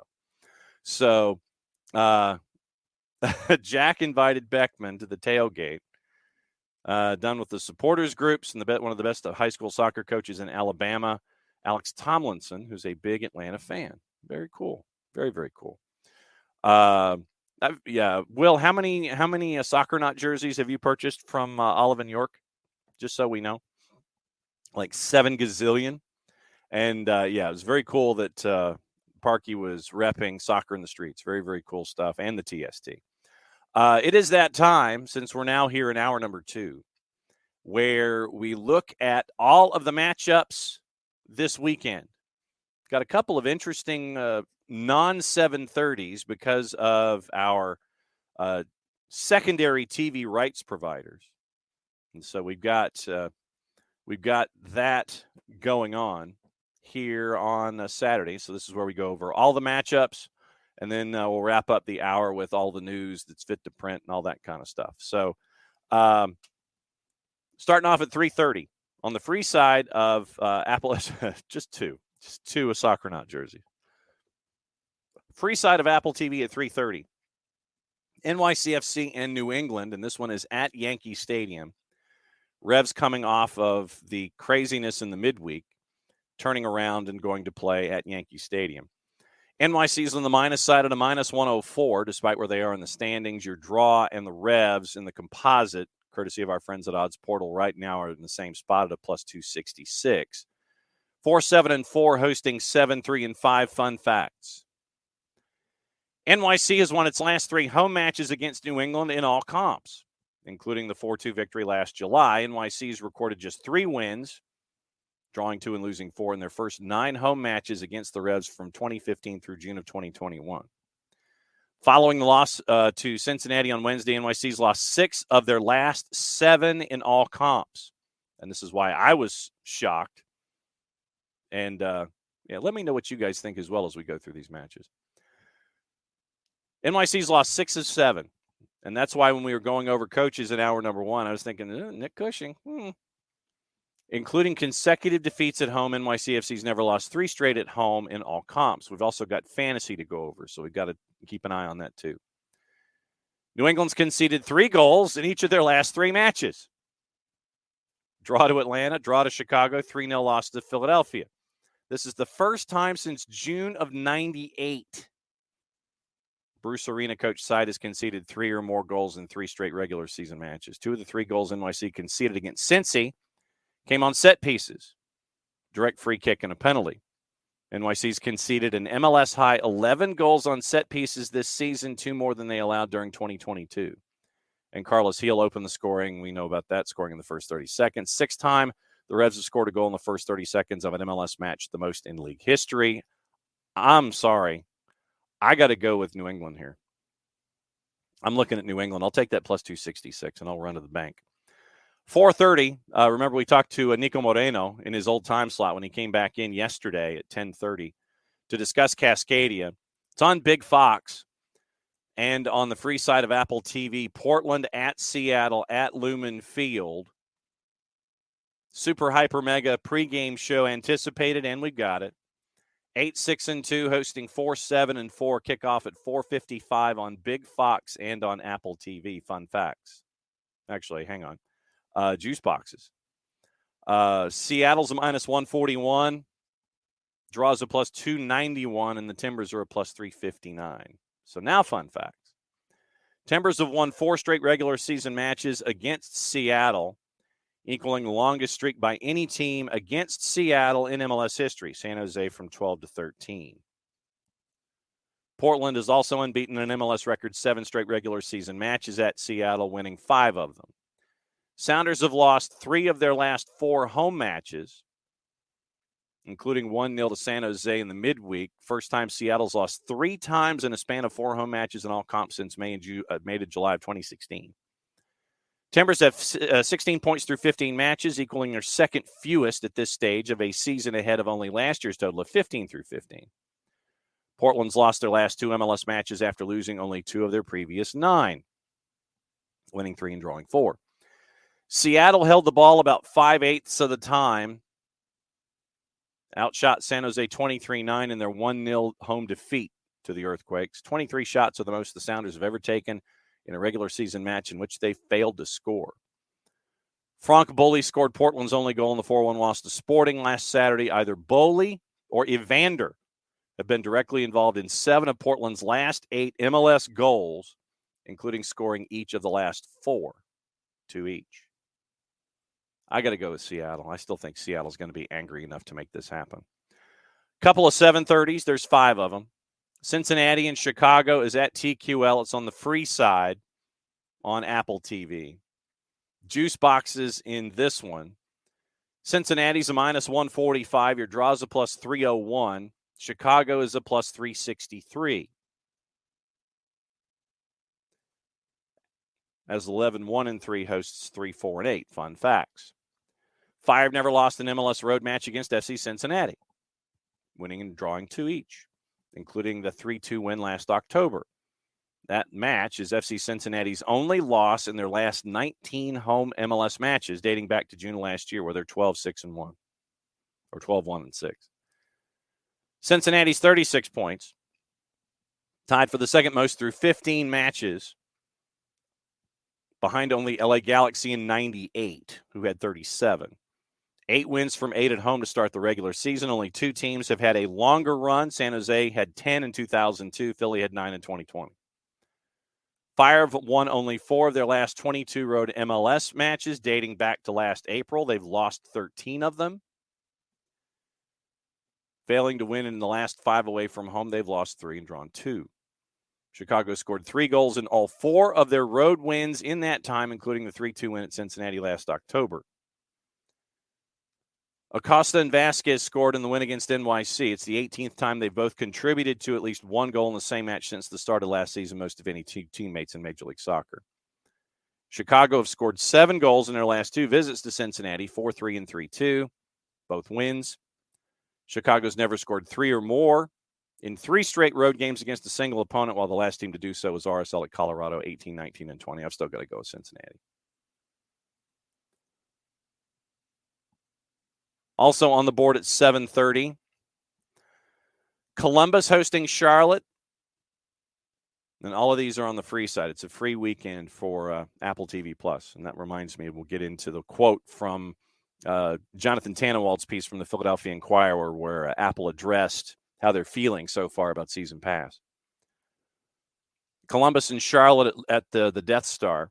So, Jack invited Beckman to the tailgate, done with the supporters groups and one of the best high school soccer coaches in Alabama, Alex Tomlinson, who's a big Atlanta fan. Very cool. Very, very cool. Will, how many Soccer Knot jerseys have you purchased from Olive and York? Just so we know. Like 7 gazillion. And it was very cool that Parky was repping Soccer in the Streets. Very, very cool stuff. And the TST. It is that time, since we're now here in hour number 2, where we look at all of the matchups this weekend. Got a couple of interesting non-730s because of our secondary TV rights providers. And so we've got that going on here on Saturday. So this is where we go over all the matchups, and then we'll wrap up the hour with all the news that's fit to print and all that kind of stuff. So starting off at 3:30 on the free side of Apple, just two a Soccer Not jersey. Free side of Apple TV at 3:30. NYCFC and New England, and this one is at Yankee Stadium. Revs coming off of the craziness in the midweek, turning around and going to play at Yankee Stadium. NYC's on the minus side at a minus 104, despite where they are in the standings. Your draw and the Revs in the composite, courtesy of our friends at Odds Portal, right now are in the same spot at a plus 266. 4-7-4 hosting 7-3-5 fun facts. NYC has won its last 3 home matches against New England in all comps, including the 4-2 victory last July. NYC's recorded just 3 wins, drawing 2 and losing 4 in their first 9 home matches against the Revs from 2015 through June of 2021. Following the loss to Cincinnati on Wednesday, NYC's lost 6 of their last 7 in all comps. And this is why I was shocked. And let me know what you guys think as well as we go through these matches. NYC's lost 6 of 7. And that's why when we were going over coaches in hour number 1, I was thinking, Nick Cushing. Including consecutive defeats at home, NYCFC's never lost 3 straight at home in all comps. We've also got fantasy to go over, so we've got to keep an eye on that too. New England's conceded 3 goals in each of their last 3 matches. Draw to Atlanta, draw to Chicago, 3-0 loss to Philadelphia. This is the first time since June of 98 Bruce Arena coach side has conceded 3 or more goals in 3 straight regular season matches. 2 of the 3 goals NYC conceded against Cincy came on set pieces, direct free kick and a penalty. NYC's conceded an MLS high 11 goals on set pieces this season, 2 more than they allowed during 2022. And Carlos Heel opened the scoring. We know about that, scoring in the first 30 seconds. 6th time the Revs have scored a goal in the first 30 seconds of an MLS match, the most in league history. I'm sorry. I got to go with New England here. I'm looking at New England. I'll take that plus 266, and I'll run to the bank. 4:30, remember we talked to Nico Moreno in his old time slot when he came back in yesterday at 10:30 to discuss Cascadia. It's on Big Fox and on the free side of Apple TV, Portland at Seattle at Lumen Field. Super hyper mega pregame show anticipated, and we've got it. 8-6-2 hosting 4-7-4 kickoff at 4:55 on Big Fox and on Apple TV. Fun facts. Actually, hang on. Juice boxes. Seattle's a minus 141. Draws a plus 291, and the Timbers are a plus 359. So now fun facts. Timbers have won 4 straight regular season matches against Seattle, equaling the longest streak by any team against Seattle in MLS history. San Jose from 12 to 13. Portland is also unbeaten in MLS record 7 straight regular season matches at Seattle, winning 5 of them. Sounders have lost 3 of their last 4 home matches, including 1-0 to San Jose in the midweek. First time Seattle's lost 3 times in a span of 4 home matches in all comps since May to July of 2016. Timbers have 16 points through 15 matches, equaling their second fewest at this stage of a season ahead of only last year's total of 15 through 15. Portland's lost their last 2 MLS matches after losing only 2 of their previous 9, winning 3 and drawing 4. Seattle held the ball about 5/8 of the time, outshot San Jose 23-9 in their 1-0 home defeat to the Earthquakes. 23 shots are the most the Sounders have ever taken in a regular season match in which they failed to score. Frank Boley scored Portland's only goal in the 4-1 loss to Sporting last Saturday. Either Boley or Evander have been directly involved in 7 of Portland's last 8 MLS goals, including scoring each of the last 4, 2 each. I got to go with Seattle. I still think Seattle's going to be angry enough to make this happen. Couple of 7:30s. There's 5 of them. Cincinnati and Chicago is at TQL. It's on the free side on Apple TV. Juice boxes in this one. Cincinnati's a minus 145. Your draws a plus 301. Chicago is a plus 363. As 11-1-3 hosts 3-4-8. Fun facts. Fire have never lost an MLS road match against FC Cincinnati, winning and drawing 2 each, including the 3-2 win last October. That match is FC Cincinnati's only loss in their last 19 home MLS matches, dating back to June of last year, where they're 12-6-1 or 12-1-6. Cincinnati's 36 points, tied for the second most through 15 matches, behind only LA Galaxy in 98, who had 37. 8 wins from 8 at home to start the regular season. Only 2 teams have had a longer run. San Jose had 10 in 2002. Philly had 9 in 2020. Fire have won only 4 of their last 22 road MLS matches dating back to last April. They've lost 13 of them. Failing to win in the last 5 away from home, they've lost 3 and drawn 2. Chicago scored 3 goals in all 4 of their road wins in that time, including the 3-2 win at Cincinnati last October. Acosta and Vasquez scored in the win against NYC. It's the 18th time they've both contributed to at least 1 goal in the same match since the start of last season, most of any teammates in Major League Soccer. Chicago have scored 7 goals in their last 2 visits to Cincinnati, 4-3 and 3-2, both wins. Chicago's never scored 3 or more in 3 straight road games against a single opponent, while the last team to do so was RSL at Colorado, 18, 19, and 20. I've still got to go with Cincinnati. Also on the board at 7:30, Columbus hosting Charlotte. And all of these are on the free side. It's a free weekend for Apple TV+. And that reminds me, we'll get into the quote from Jonathan Tannenwald's piece from the Philadelphia Inquirer, where Apple addressed how they're feeling so far about Season Pass. Columbus and Charlotte at the Death Star.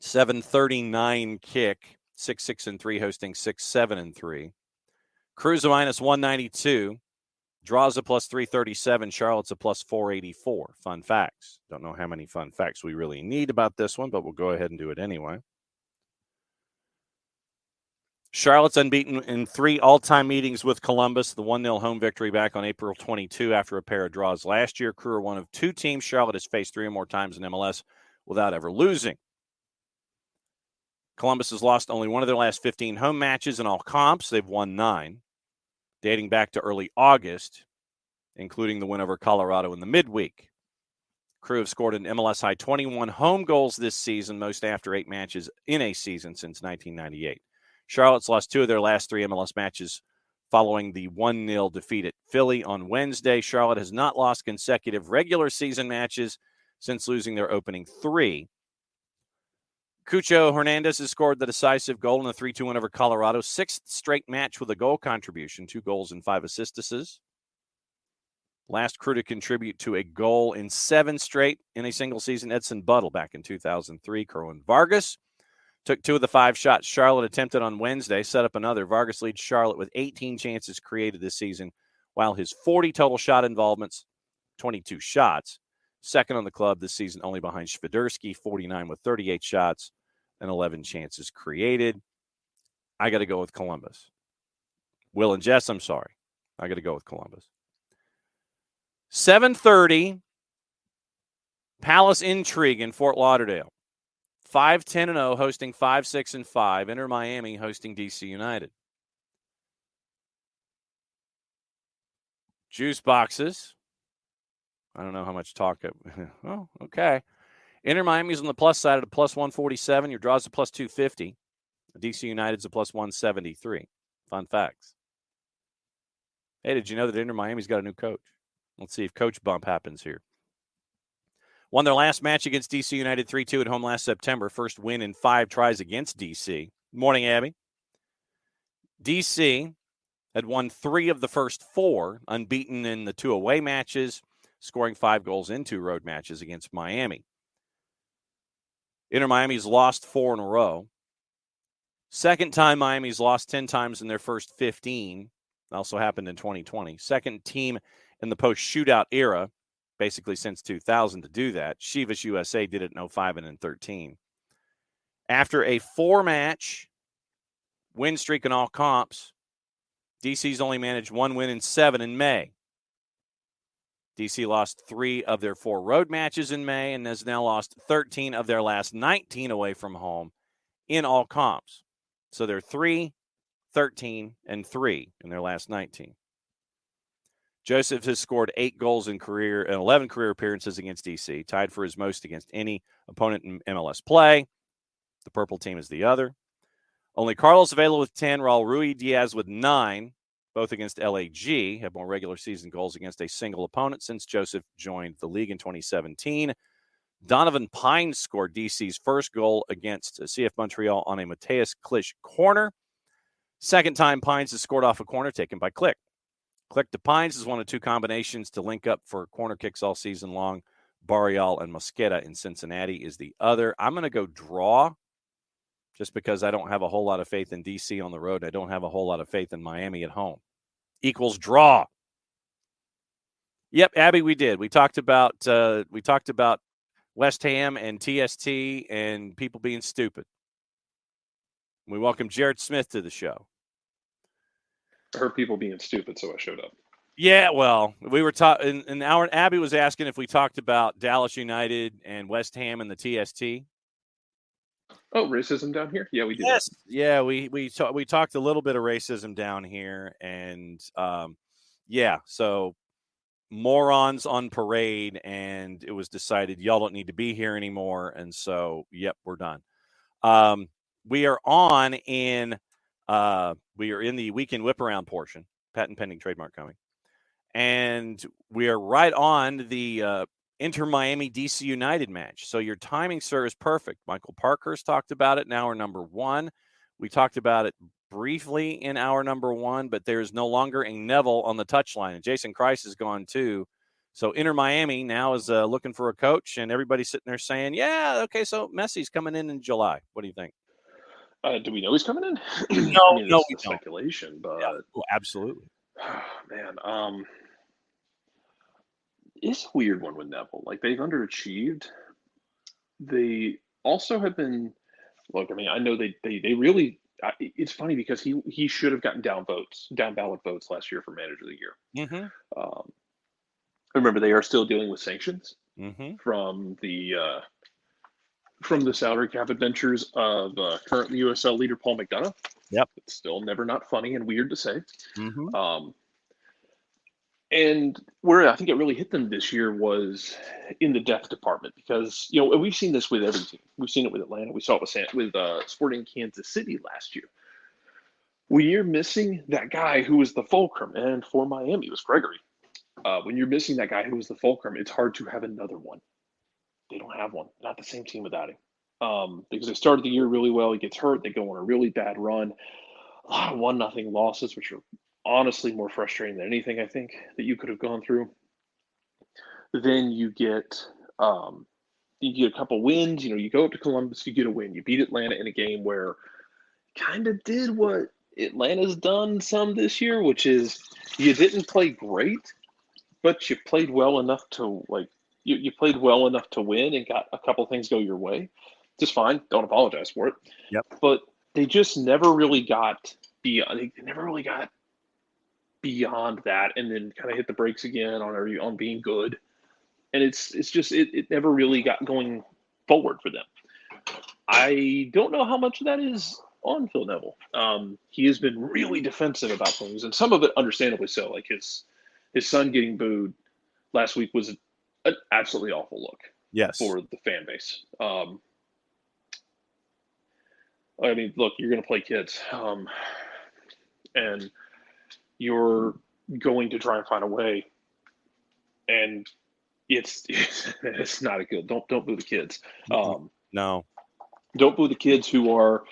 7:39 kick. 6-6-3 hosting 6-7-3. Cruz a minus 192. Draws a plus 337. Charlotte's a plus 484. Fun facts. Don't know how many fun facts we really need about this one, but we'll go ahead and do it anyway. Charlotte's unbeaten in 3 all-time meetings with Columbus. The 1-0 home victory back on April 22 after a pair of draws last year. Crew are one of 2 teams Charlotte has faced 3 or more times in MLS without ever losing. Columbus has lost only 1 of their last 15 home matches in all comps. They've won 9, dating back to early August, including the win over Colorado in the midweek. Crew have scored an MLS high 21 home goals this season, most after 8 matches in a season since 1998. Charlotte's lost 2 of their last 3 MLS matches following the 1-0 defeat at Philly on Wednesday. Charlotte has not lost consecutive regular season matches since losing their opening 3. Cucho Hernandez has scored the decisive goal in the 3-2 win over Colorado. 6th straight match with a goal contribution, 2 goals and 5 assists. Last Crew to contribute to a goal in 7 straight in a single season, Edson Buttle back in 2003. Kerwin Vargas took 2 of the 5 shots Charlotte attempted on Wednesday, set up another. Vargas leads Charlotte with 18 chances created this season, while his 40 total shot involvements, 22 shots. Second on the club this season, only behind Świderski, 49 with 38 shots and 11 chances created. I got to go with Columbus. Will and Jess, I'm sorry. I got to go with Columbus. 7:30, Palace Intrigue in Fort Lauderdale. 5-10-0 hosting 5-6-5. Inter Miami hosting DC United. Juice boxes. I don't know how much talk. Oh, okay. Inter Miami's on the plus side at a plus 147. Your draw's a plus 250. DC United's a plus 173. Fun facts. Hey, did you know that Inter Miami's got a new coach? Let's see if coach bump happens here. Won their last match against DC United 3-2 at home last September. First win in 5 tries against DC. Morning, Abby. DC had won 3 of the first 4, unbeaten in the 2 away matches, scoring 5 goals in 2 road matches against Miami. Inter Miami's lost 4 in a row. Second time Miami's lost 10 times in their first 15. Also happened in 2020. Second team in the post-shootout era, basically since 2000 to do that. Chivas USA did it in 05 and in 13. After a 4-match win streak in all comps, DC's only managed 1 win in 7 in May. DC lost 3 of their 4 road matches in May and has now lost 13 of their last 19 away from home in all comps. So they're 3, 13, and 3 in their last 19. Joseph has scored 8 goals in 11 career appearances against DC, tied for his most against any opponent in MLS play. The purple team is the other. Only Carlos Vela with 10, Raul Ruidiaz with 9, both against LAG, have more regular season goals against a single opponent since Joseph joined the league in 2017. Donovan Pines scored DC's first goal against CF Montreal on a Mateus Klisch corner. Second time Pines has scored off a corner taken by Klick. Klick to Pines is one of 2 combinations to link up for corner kicks all season long. Barrial and Mosqueda in Cincinnati is the other. I'm going to go draw just because I don't have a whole lot of faith in DC on the road. I don't have a whole lot of faith in Miami at home. Equals draw. Yep, Abby, we did. We talked about West Ham and TST and people being stupid. We welcome Jared Smith to the show. I heard people being stupid, so I showed up. Yeah, well, we were talking, and Abby was asking if we talked about Dallas United and West Ham and the TST. Oh, racism down here? Yeah, we did. Yes, yeah, we talked a little bit of racism down here, and yeah, so morons on parade, and it was decided y'all don't need to be here anymore, and so yep, we're done. We are in the weekend whip-around portion, patent pending, trademark coming. And we are right on the Inter Miami DC United match. So your timing, sir, is perfect. Michael Parkhurst talked about it in hour number 1. We talked about it briefly in hour number 1, but there's no longer a Neville on the touchline. And Jason Christ is gone too. So Inter Miami now is looking for a coach, and everybody's sitting there saying, yeah, okay, so Messi's coming in July. What do you think? Do we know he's coming in? No, I mean, no, it's speculation, but yeah. Oh, absolutely. Man, it's a weird one with Neville. Like, they've underachieved. They also have been. Look, I mean, I know they really. It's funny because he should have gotten down ballot votes last year for manager of the year. Mm-hmm. Remember, they are still dealing with sanctions Mm-hmm. from the salary cap adventures of current USL leader Paul McDonough. Yep. It's still never not funny and weird to say. Mm-hmm. And where I think it really hit them this year was in the depth department because, you know, we've seen this with every team. We've seen it with Atlanta. We saw it with Sporting Kansas City last year. When you're missing that guy who was the fulcrum, and for Miami, it was Gregory. When you're missing that guy who was the fulcrum, it's hard to have another one. They don't have one. Not the same team without him. Because they started the year really well. He gets hurt. They go on a really bad run. A lot of 1-0 losses, which are honestly more frustrating than anything I think that you could have gone through. Then you get a couple wins. You know, you go up to Columbus, you get a win. You beat Atlanta in a game where kind of did what Atlanta's done some this year, which is you didn't play great, but you played well enough to you played well enough to win and got a couple things go your way. Just fine. Don't apologize for it. Yep. But they just never really got beyond. They never really got beyond that, and then kind of hit the brakes again on being good. And it's just it never really got going forward for them. I don't know how much of that is on Phil Neville. He has been really defensive about things, and some of it understandably so. Like his son getting booed last week was an absolutely awful look. Yes. For the fan base. I mean, look, you're going to play kids, and you're going to try and find a way, and it's not a good. Don't boo the kids. No. Don't boo the kids who are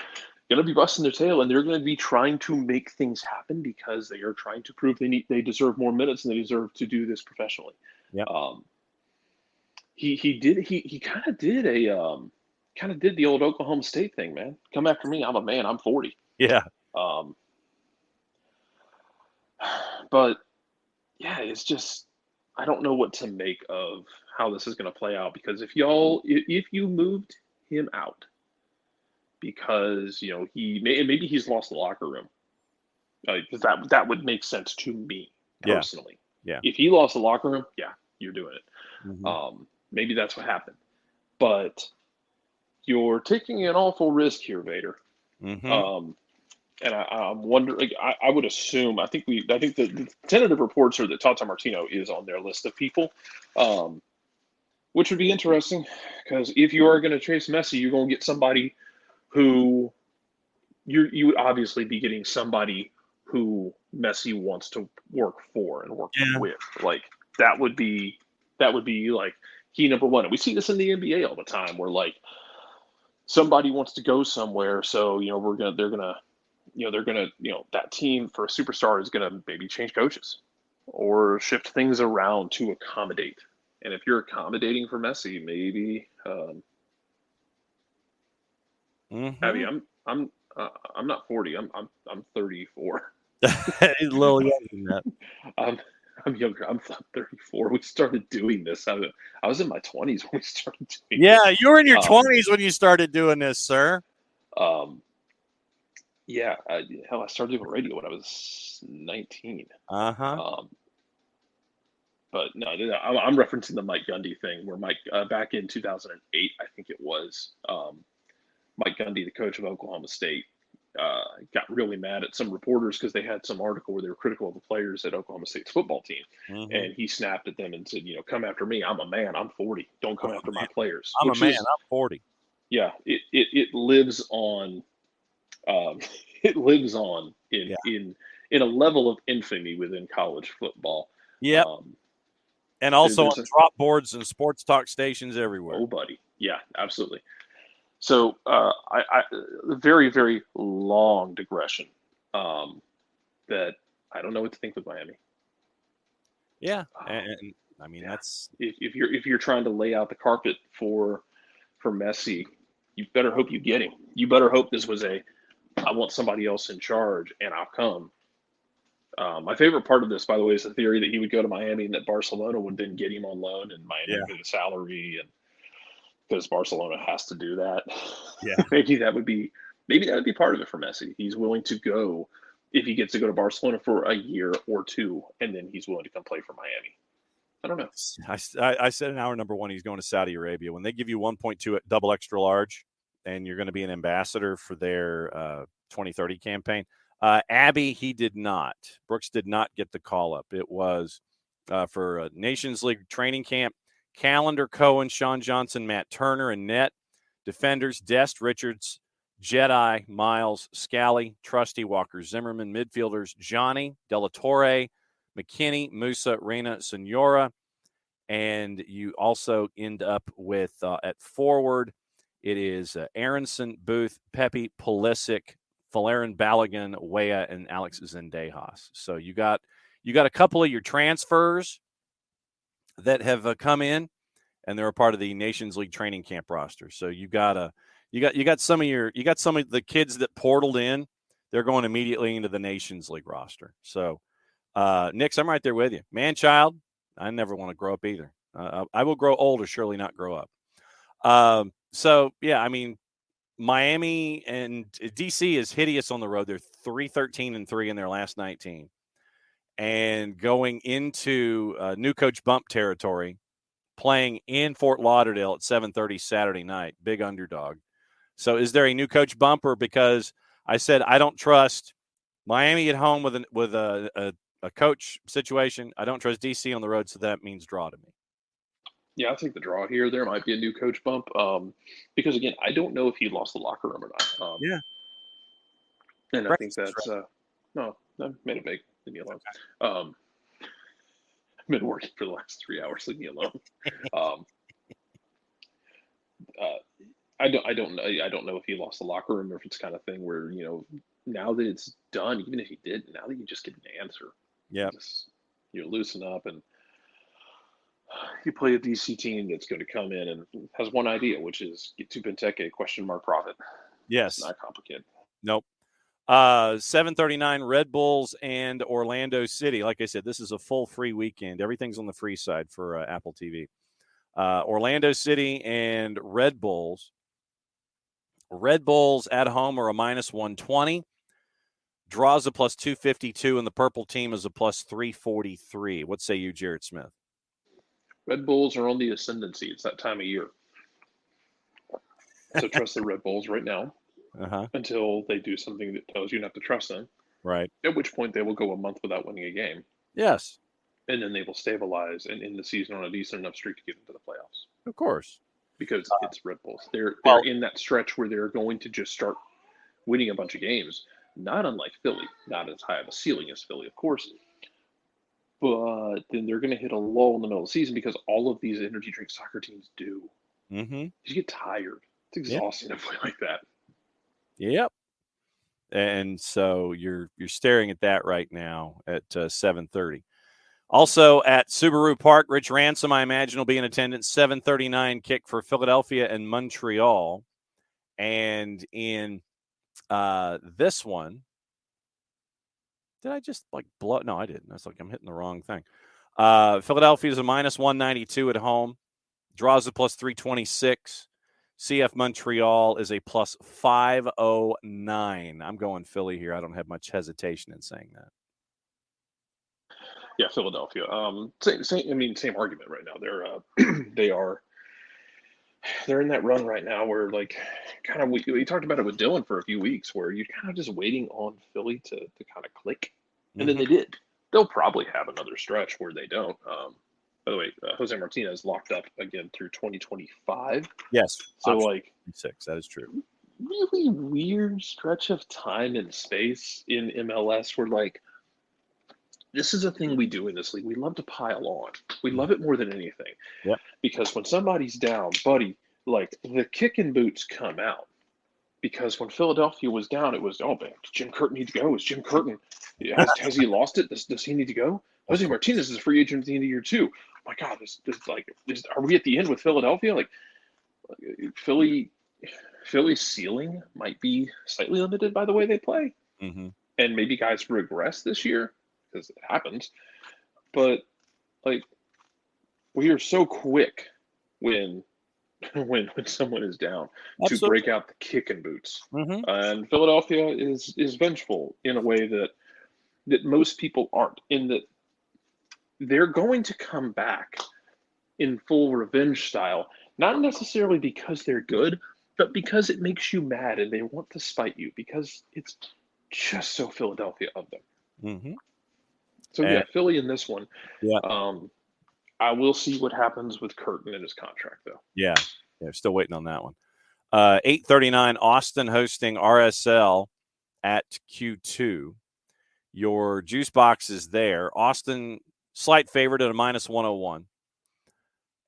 going to be busting their tail, and they're going to be trying to make things happen because they are trying to prove they deserve more minutes and they deserve to do this professionally. Yeah. He kind of did the old Oklahoma State thing, man. Come after me, I'm a man. I'm 40. Yeah. But yeah, it's just I don't know what to make of how this is going to play out because if you moved him out because maybe he's lost the locker room Because that would make sense to me personally. Yeah. If he lost the locker room, yeah, you're doing it. Mm-hmm. Maybe that's what happened. But you're taking an awful risk here, Vader. Mm-hmm. And I'm wondering. I would assume. I think the tentative reports are that Tata Martino is on their list of people, which would be interesting because if you are going to chase Messi, you're going to get somebody who you would obviously be getting somebody who Messi wants to work for and work with. Like that would be like key number one. And we see this in the NBA all the time, where like somebody wants to go somewhere, so that team for a superstar is gonna maybe change coaches or shift things around to accommodate. And if you're accommodating for Messi, maybe Abby, I'm not 40. I'm 34. A little younger than that. I'm younger. I'm 34. We started doing this. I was in my 20s when we started doing this. Yeah, you were in your 20s when you started doing this, sir. Yeah. I started doing radio when I was 19. But no, I'm referencing the Mike Gundy thing, where Mike back in 2008, I think it was, Mike Gundy, the coach of Oklahoma State, got really mad at some reporters because they had some article where they were critical of the players at Oklahoma State's football team. And he snapped at them and said, come after me. I'm a man. I'm 40. Don't come after my players. I'm a man. I'm 40. Yeah. It lives on. It lives on in a level of infamy within college football. Yeah. And also on drop boards and sports talk stations everywhere. Oh, buddy. Yeah, absolutely. So I very, very long digression that I don't know what to think with Miami. Yeah. And I mean, that's if you're trying to lay out the carpet for Messi, you better hope you get him. You better hope this was I want somebody else in charge and I'll come. My favorite part of this, by the way, is the theory that he would go to Miami and that Barcelona would then get him on loan and Miami would get a salary, and because Barcelona has to do that. Yeah, maybe that would be part of it for Messi. He's willing to go if he gets to go to Barcelona for a year or two, and then he's willing to come play for Miami. I don't know. I said in hour number one he's going to Saudi Arabia. When they give you 1.2 at double extra large, and you're going to be an ambassador for their 2030 campaign. Abby, he did not. Brooks did not get the call up. It was for a Nations League training camp. Callender, Cohen, Sean Johnson, Matt Turner, and net. Defenders, Dest, Richards, Jedi, Miles, Scally, Trusty, Walker, Zimmerman. Midfielders, Johnny, Della Torre, McKinney, Musa, Reyna, Senora. And you also end up with, at forward, it is Aronson, Booth, Pepe, Pulisic, Falarin, Balogun, Weah, and Alex Zendejas. So you got a couple of your transfers that have come in, and they're a part of the Nations League training camp roster. So you got some of the kids that portaled in. They're going immediately into the Nations League roster. So, Nix, I'm right there with you. Man, child, I never want to grow up either. I will grow old or surely not grow up. So yeah, I mean, Miami and DC is hideous on the road. They're 3-13-3 in their last 19. And going into new coach bump territory, playing in Fort Lauderdale at 7:30 Saturday night, big underdog. So is there a new coach bumper? Because I said I don't trust Miami at home with a coach situation. I don't trust DC on the road, so that means draw to me. Yeah, I think the draw here. There might be a new coach bump because, again, I don't know if he lost the locker room or not. Yeah. And I think that's no, I made it big. Leave me alone. Okay. I've been working for the last 3 hours. Leave me alone. I don't know if he lost the locker room or if it's kind of thing where, now that it's done, even if he did, now that you just get an answer. Yeah. You loosen up and you play a DC team that's going to come in and has one idea, which is get to Benteke profit. Yes. It's not complicated. Nope. 7:39 Red Bulls and Orlando City. Like I said, this is a full free weekend. Everything's on the free side for Apple TV. Orlando City and Red Bulls. Red Bulls at home are a -120. Draws a plus 252, and the purple team is a plus 343. What say you, Jared Smith? Red Bulls are on the ascendancy. It's that time of year. So trust the Red Bulls right now until they do something that tells you not to trust them. Right. At which point they will go a month without winning a game. Yes. And then they will stabilize and end the season on a decent enough streak to get into the playoffs. Of course. Because it's Red Bulls. They're in that stretch where they're going to just start winning a bunch of games. Not unlike Philly. Not as high of a ceiling as Philly, of course. But then they're going to hit a lull in the middle of the season because all of these energy drink soccer teams do. Mm-hmm. You get tired. It's exhausting to play like that. Yep. And so you're staring at that right now at 7:30. Also at Subaru Park, Rich Ransom, I imagine, will be in attendance. 7:39 kick for Philadelphia and Montreal. And in this one, did I just blow? No, I didn't. That's I'm hitting the wrong thing. Philadelphia is a minus 192 at home. Draws a plus 326. CF Montreal is a plus 509. I'm going Philly here. I don't have much hesitation in saying that. Yeah, Philadelphia. Same argument right now. They're in that run right now where kind of we talked about it with Dylan for a few weeks where you're kind of just waiting on Philly to kind of click, and then they did. They'll probably have another stretch where they don't. By the way, Jose Martinez locked up again through 2025. Yes. So 6. That is true. Really weird stretch of time and space in MLS where this is a thing we do in this league. We love to pile on. We love it more than anything. Yep. Because when somebody's down, buddy, the kicking boots come out. Because when Philadelphia was down, it was, man, does Jim Curtin need to go? Is Jim Curtin, has he lost it? Does he need to go? Jose Martinez is a free agent at the end of the year too. Oh my God, are we at the end with Philadelphia? Philly's ceiling might be slightly limited by the way they play. Mm-hmm. And maybe guys regress this year because it happens. But we are so quick when someone is down to break out the kicking boots. Mm-hmm. And Philadelphia is vengeful in a way that most people aren't, in that they're going to come back in full revenge style, not necessarily because they're good, but because it makes you mad and they want to spite you because it's just so Philadelphia of them. Mm-hmm. So Philly in this one. Yeah. I will see what happens with Curtin and his contract, though. Yeah, still waiting on that one. 8:39, Austin hosting RSL at Q2. Your juice box is there. Austin, slight favorite at a minus 101.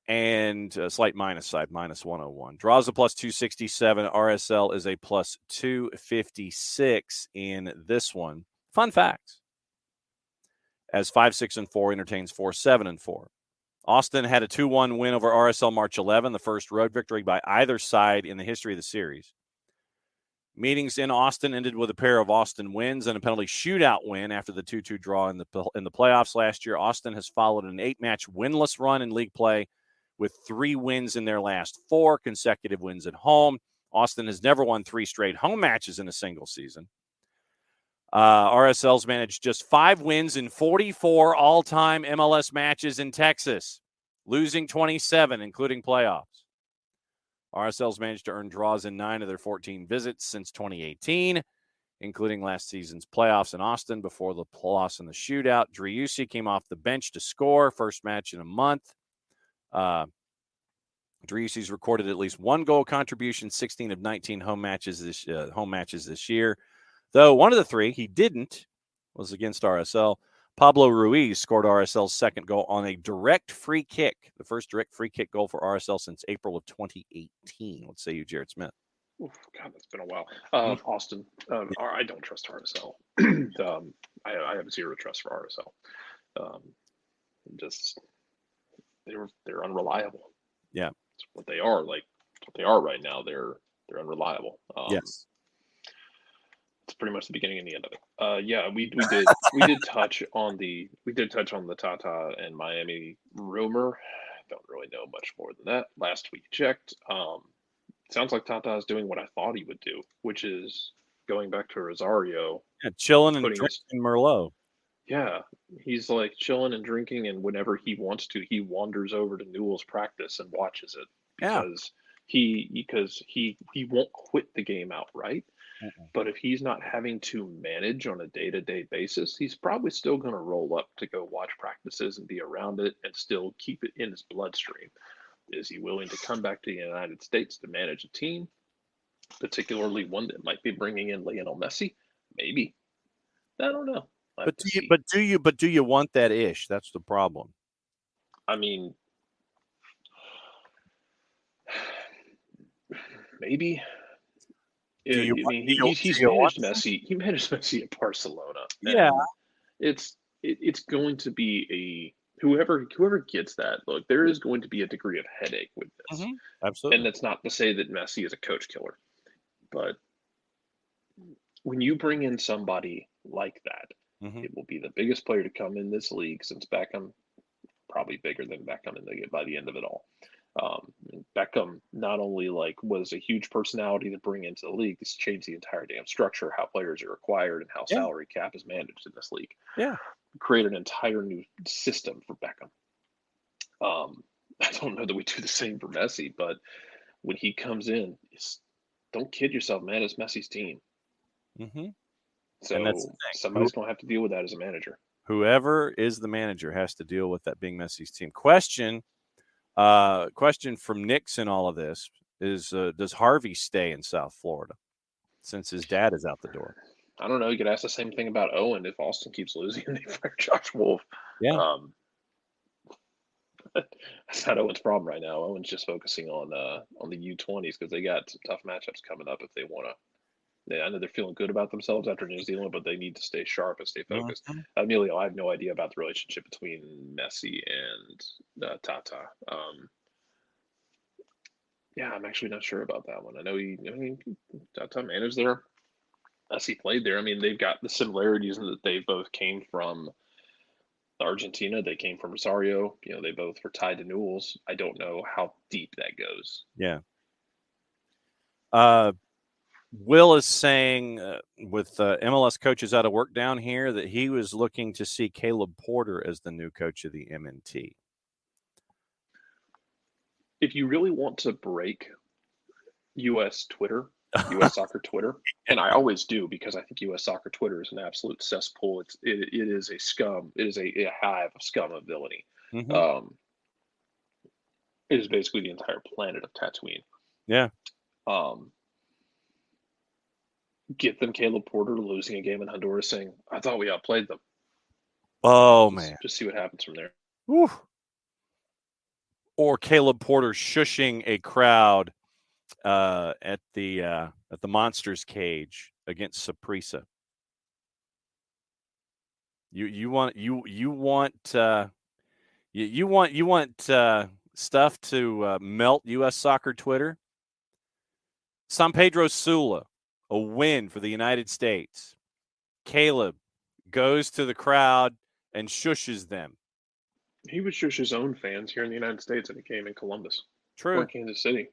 And a slight minus side, minus 101. Draws a plus 267. RSL is a plus 256 in this one. Fun fact. As 5-6-4 entertains 4-7-4. Austin had a 2-1 win over RSL March 11, the first road victory by either side in the history of the series. Meetings in Austin ended with a pair of Austin wins and a penalty shootout win after the 2-2 draw in the playoffs last year. Austin has followed an 8-match winless run in league play with 3 wins in their last 4 consecutive wins at home. Austin has never won 3 straight home matches in a single season. RSL's managed just 5 wins in 44 all-time MLS matches in Texas, losing 27, including playoffs. RSL's managed to earn draws in 9 of their 14 visits since 2018, including last season's playoffs in Austin before the loss in the shootout. Driussi came off the bench to score, first match in a month. Driussi's recorded at least 1 goal contribution, 16 of 19 home matches this year. Though one of the 3 he didn't was against RSL. Pablo Ruiz scored RSL's second goal on a direct free kick, the first direct free kick goal for RSL since April of 2018. What say you, Jared Smith? Oh, God, that's been a while. Austin, I don't trust RSL. I have 0 trust for RSL. They're unreliable. Yeah, it's what they are. What they are right now. They're unreliable. Yes. It's pretty much the beginning and the end of it. We did touch on the Tata and Miami rumor. Don't really know much more than that. Last week checked. Sounds like Tata is doing what I thought he would do, which is going back to Rosario. Yeah, chilling and Putting his- drinking Merlot. Yeah, he's like chilling and drinking, and whenever he wants to, he wanders over to Newell's practice and watches it Yeah. because he won't quit the game outright. Mm-mm. But if he's not having to manage on a day-to-day basis, he's probably still going to roll up to go watch practices and be around it and still keep it in his bloodstream. Is he willing to come back to the United States to manage a team, particularly one that might be bringing in Lionel Messi? Maybe. I don't know. But do you want that ish? That's the problem. I mean, maybe. He's managed Messi. He managed Messi at Barcelona. Yeah. It's going to be whoever gets that. Look, there is going to be a degree of headache with this. Mm-hmm. Absolutely. And that's not to say that Messi is a coach killer, but when you bring in somebody like that, it will be the biggest player to come in this league since Beckham, probably bigger than Beckham by the end of it all. Beckham not only was a huge personality to bring into the league, this changed the entire damn structure, how players are acquired and how salary cap is managed in this league. Yeah. Create an entire new system for Beckham. I don't know that we do the same for Messi, but when he comes in, don't kid yourself, man. It's Messi's team. Mm-hmm. So somebody's going to have to deal with that as a manager. Whoever is the manager has to deal with that being Messi's team. Question from Nick's in all of this is, does Harvey stay in South Florida since his dad is out the door? I don't know. You could ask the same thing about Owen if Austin keeps losing and they fire Josh Wolf. Yeah. That's not Owen's problem right now. Owen's just focusing on the U20s because they got some tough matchups coming up if they want to. I know they're feeling good about themselves after New Zealand, but they need to stay sharp and stay focused. Mm-hmm. Emilio, I have no idea about the relationship between Messi and Tata. I'm actually not sure about that one. I know Tata managed there. Messi played there. I mean, they've got the similarities in that they both came from Argentina. They came from Rosario. They both were tied to Newell's. I don't know how deep that goes. Yeah. Will is saying with MLS coaches out of work down here that he was looking to see Caleb Porter as the new coach of the MNT. If you really want to break U.S. Twitter, U.S. soccer Twitter, and I always do because I think U.S. soccer Twitter is an absolute cesspool. It is a scum. It is a hive of scum of villainy. Mm-hmm. It is basically the entire planet of Tatooine. Yeah. Get them Caleb Porter losing a game in Honduras saying, I thought we outplayed them. Man. Just see what happens from there. Whew. Or Caleb Porter shushing a crowd at the Monsters cage against Saprissa. You want stuff to melt U.S. soccer Twitter? San Pedro Sula, a win for the United States. Caleb goes to the crowd and shushes them. He would shush his own fans here in the United States if he came in Columbus. True. Or Kansas City.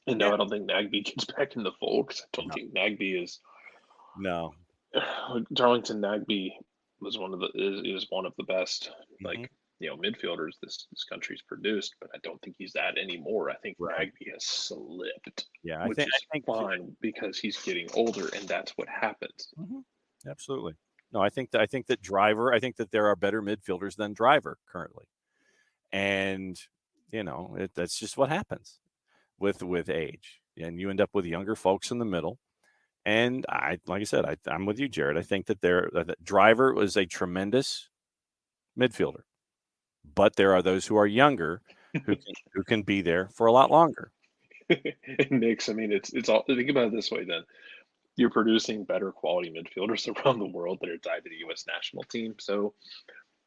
And no, I don't think Nagbe gets back in the fold because I don't think Nagbe is. No. Darlington Nagbe was one of the best midfielders this country's produced, but I don't think he's that anymore. I think Nagbe has slipped. Yeah, I think fine because he's getting older, and that's what happens. Mm-hmm. Absolutely. No, I think that Driver. I think that there are better midfielders than Driver currently, and that's just what happens with age, and you end up with younger folks in the middle. And like I said, I'm with you, Jared. I think that that Driver was a tremendous midfielder, but there are those who are younger who can be there for a lot longer. Knicks, I mean, it's all. Think about it this way, then. You're producing better quality midfielders around the world that are tied to the U.S. national team. So,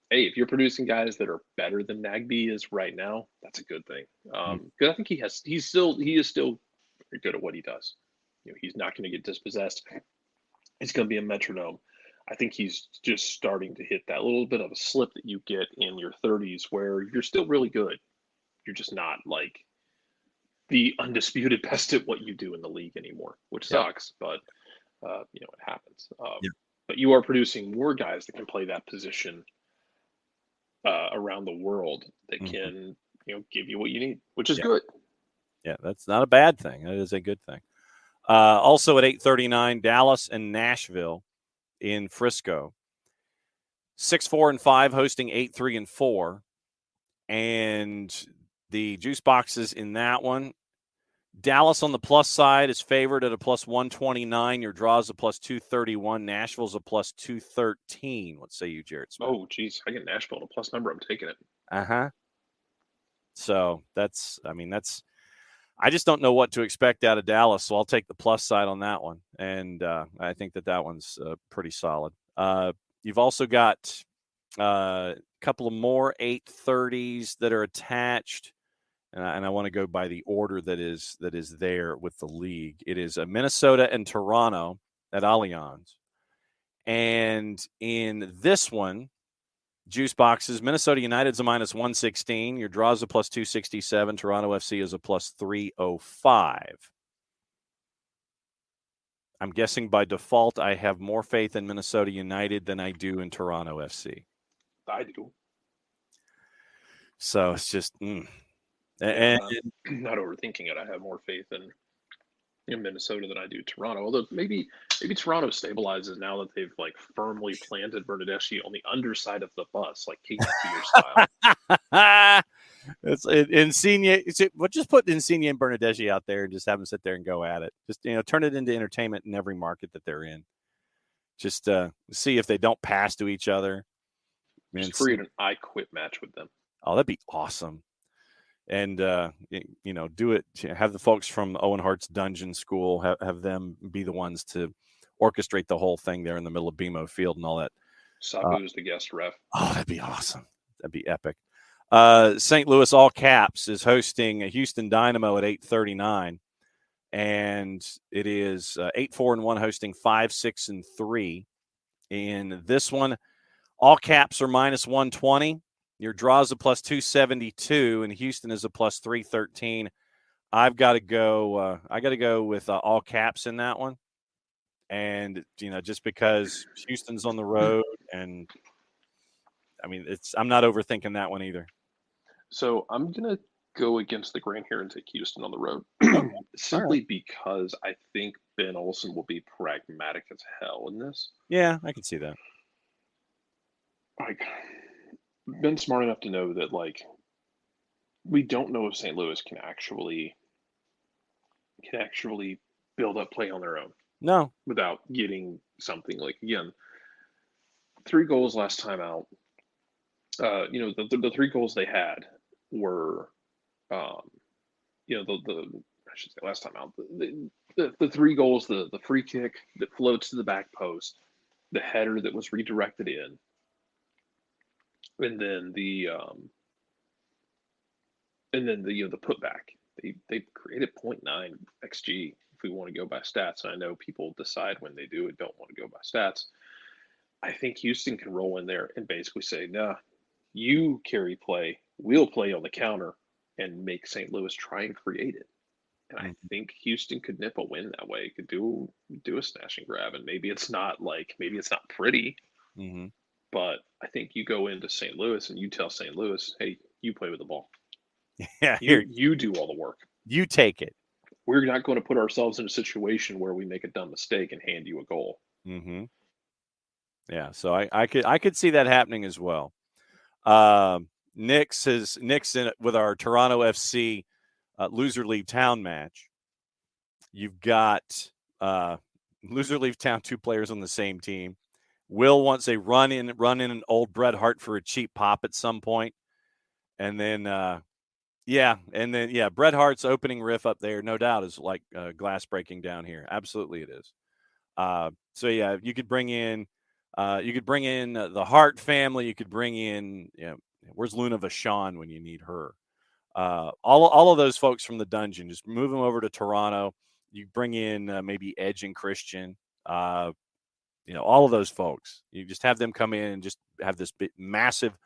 hey, if you're producing guys that are better than Nagbe is right now, that's a good thing. Because I think he is still very good at what he does. He's not going to get dispossessed. He's going to be a metronome. I think he's just starting to hit that little bit of a slip that you get in your 30s where you're still really good. You're just not like the undisputed best at what you do in the league anymore, which sucks. But it happens. Yeah. But you are producing more guys that can play that position around the world that can, give you what you need, which is good. Yeah, that's not a bad thing. That is a good thing. Also at 8:39, Dallas and Nashville in Frisco. 6-4-5 hosting 8-3-4. And the juice boxes in that one. Dallas on the plus side is favored at a plus 129. Your draw is a plus 231. Nashville's a plus 213. What say you, Jared Smith? Oh, geez. I get Nashville at a plus number. I'm taking it. Uh-huh. So I just don't know what to expect out of Dallas, so I'll take the plus side on that one. And I think that one's pretty solid. You've also got a couple of more 830s that are attached. And I want to go by the order that is there with the league. It is Minnesota and Toronto at Allianz. And in this one, juice boxes, Minnesota United's a minus 116. Your draw's a plus 267. Toronto FC is a plus 305. I'm guessing by default I have more faith in Minnesota United than I do in Toronto FC. I do. So it's just... And not overthinking it. I have more faith in Minnesota than I do Toronto. Although maybe Toronto stabilizes now that they've firmly planted Bernardeschi on the underside of the bus, like Casey style. It's Insigne. Just put Insigne and Bernardeschi out there and just have them sit there and go at it. Just turn it into entertainment in every market that they're in. Just see if they don't pass to each other. Just create an I Quit match with them. Oh, that'd be awesome. And, do it. Have the folks from Owen Hart's Dungeon School, have them be the ones to orchestrate the whole thing there in the middle of BMO Field and all that. Sabu's the guest ref. Oh, that'd be awesome. That'd be epic. St. Louis All Caps is hosting a Houston Dynamo at 8:39. And it is 8-4-1 hosting 5-6-3. In this one, All Caps are minus 120. Your draw is a plus 272, and Houston is a plus 313. I've got to go. I got to go with All Caps in that one, and just because Houston's on the road, and I'm not overthinking that one either. So I'm gonna go against the grain here and take Houston on the road, simply because I think Ben Olsen will be pragmatic as hell in this. Yeah, I can see that. Been smart enough to know that we don't know if St. Louis can actually build up play on their own. No, without getting something again. 3 goals last time out. The 3 goals they had were, I should say last time out. The 3 goals: the free kick that floats to the back post, the header that was redirected in. And then the putback. They created 0.9 xG if we want to go by stats. And I know people decide when they do it, don't want to go by stats. I think Houston can roll in there and basically say, nah, you carry play, we'll play on the counter and make St. Louis try and create it. And I think Houston could nip a win that way. Could do a snatch and grab, and maybe it's not pretty. Mm-hmm. But I think you go into St. Louis and you tell St. Louis, hey, you play with the ball. Yeah, you do all the work. You take it. We're not going to put ourselves in a situation where we make a dumb mistake and hand you a goal. Mm-hmm. Yeah, so I could see that happening as well. Nick's in it with our Toronto FC loser leave town match. You've got loser leave town 2 players on the same team. Will wants a run in an old Bret Hart for a cheap pop at some point. And then, Bret Hart's opening riff up there, no doubt, is like glass breaking down here. Absolutely it is. You could bring in the Hart family. You could bring in, where's Luna Vachon when you need her? All of those folks from the dungeon, just move them over to Toronto. You bring in maybe Edge and Christian. All of those folks, you just have them come in and just have this massive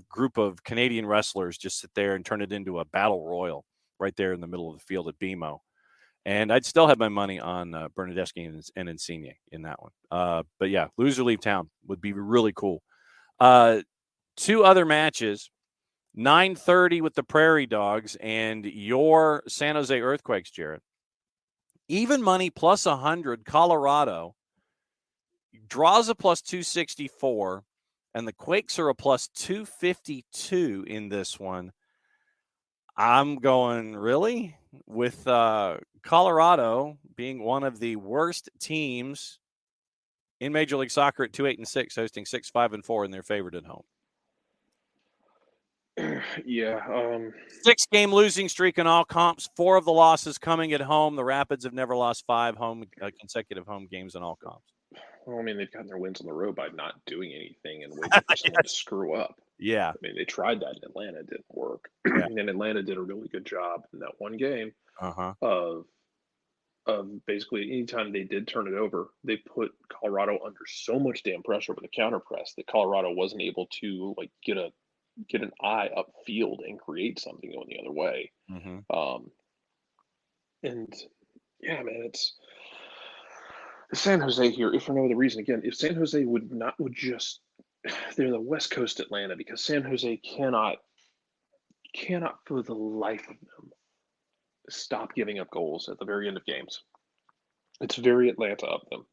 group of Canadian wrestlers just sit there and turn it into a battle royal right there in the middle of the field at BMO. And I'd still have my money on Bernadeschi and Insigne in that one. But yeah, loser leave town would be really cool. 2 other matches, 9:30 with the Prairie Dogs and your San Jose Earthquakes, Jared. Even money plus 100, Colorado draws a plus 264, and the Quakes are a plus 252 in this one. I'm going, really? With Colorado being one of the worst teams in Major League Soccer at 2-8-6, hosting 6-5-4, and they're favored at home. Yeah. 6-game losing streak in all comps. 4 of the losses coming at home. The Rapids have never lost 5 consecutive home games in all comps. Well, I mean, they've gotten their wins on the road by not doing anything and waiting for someone to screw up. Yeah. I mean, they tried that in Atlanta. It didn't work. Yeah. And Atlanta did a really good job in that one game Uh-huh. of basically anytime they did turn it over, they put Colorado under so much damn pressure with the counter press that Colorado wasn't able to like get an eye upfield and create something going the other way. Mm-hmm. And yeah, man, it's San Jose here. If for no other reason, again, if San Jose they're the West Coast Atlanta, because San Jose cannot for the life of them stop giving up goals at the very end of games. It's very Atlanta of them.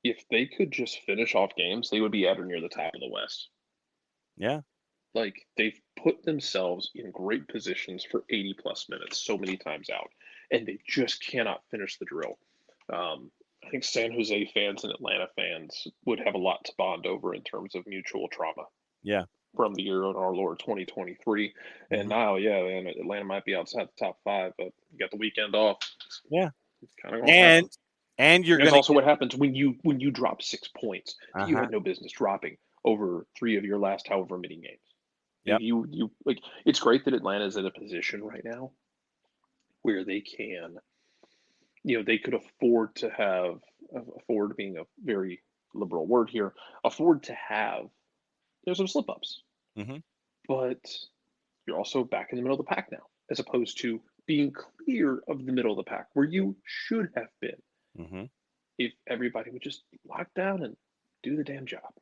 If they could just finish off games, they would be at or near the top of the West. Yeah. Like, they've put themselves in great positions for 80 plus minutes so many times out, and they just cannot finish the drill. I think San Jose fans and Atlanta fans would have a lot to bond over in terms of mutual trauma. Yeah. From the year of our Lord 2023. And now, yeah, man, Atlanta might be outside the top 5, but you got the weekend off. Yeah. It's kind of going and you're going to also what happens when you drop 6 points that you Uh-huh. had no business dropping over 3 of your last however many games. Yep. You like, it's great that Atlanta's in a position right now where they can, they could afford being a very liberal word here, afford to have some slip ups. Mm-hmm. But you're also back in the middle of the pack now, as opposed to being clear of the middle of the pack where you should have been. Mm-hmm. If everybody would just lock down and do the damn job.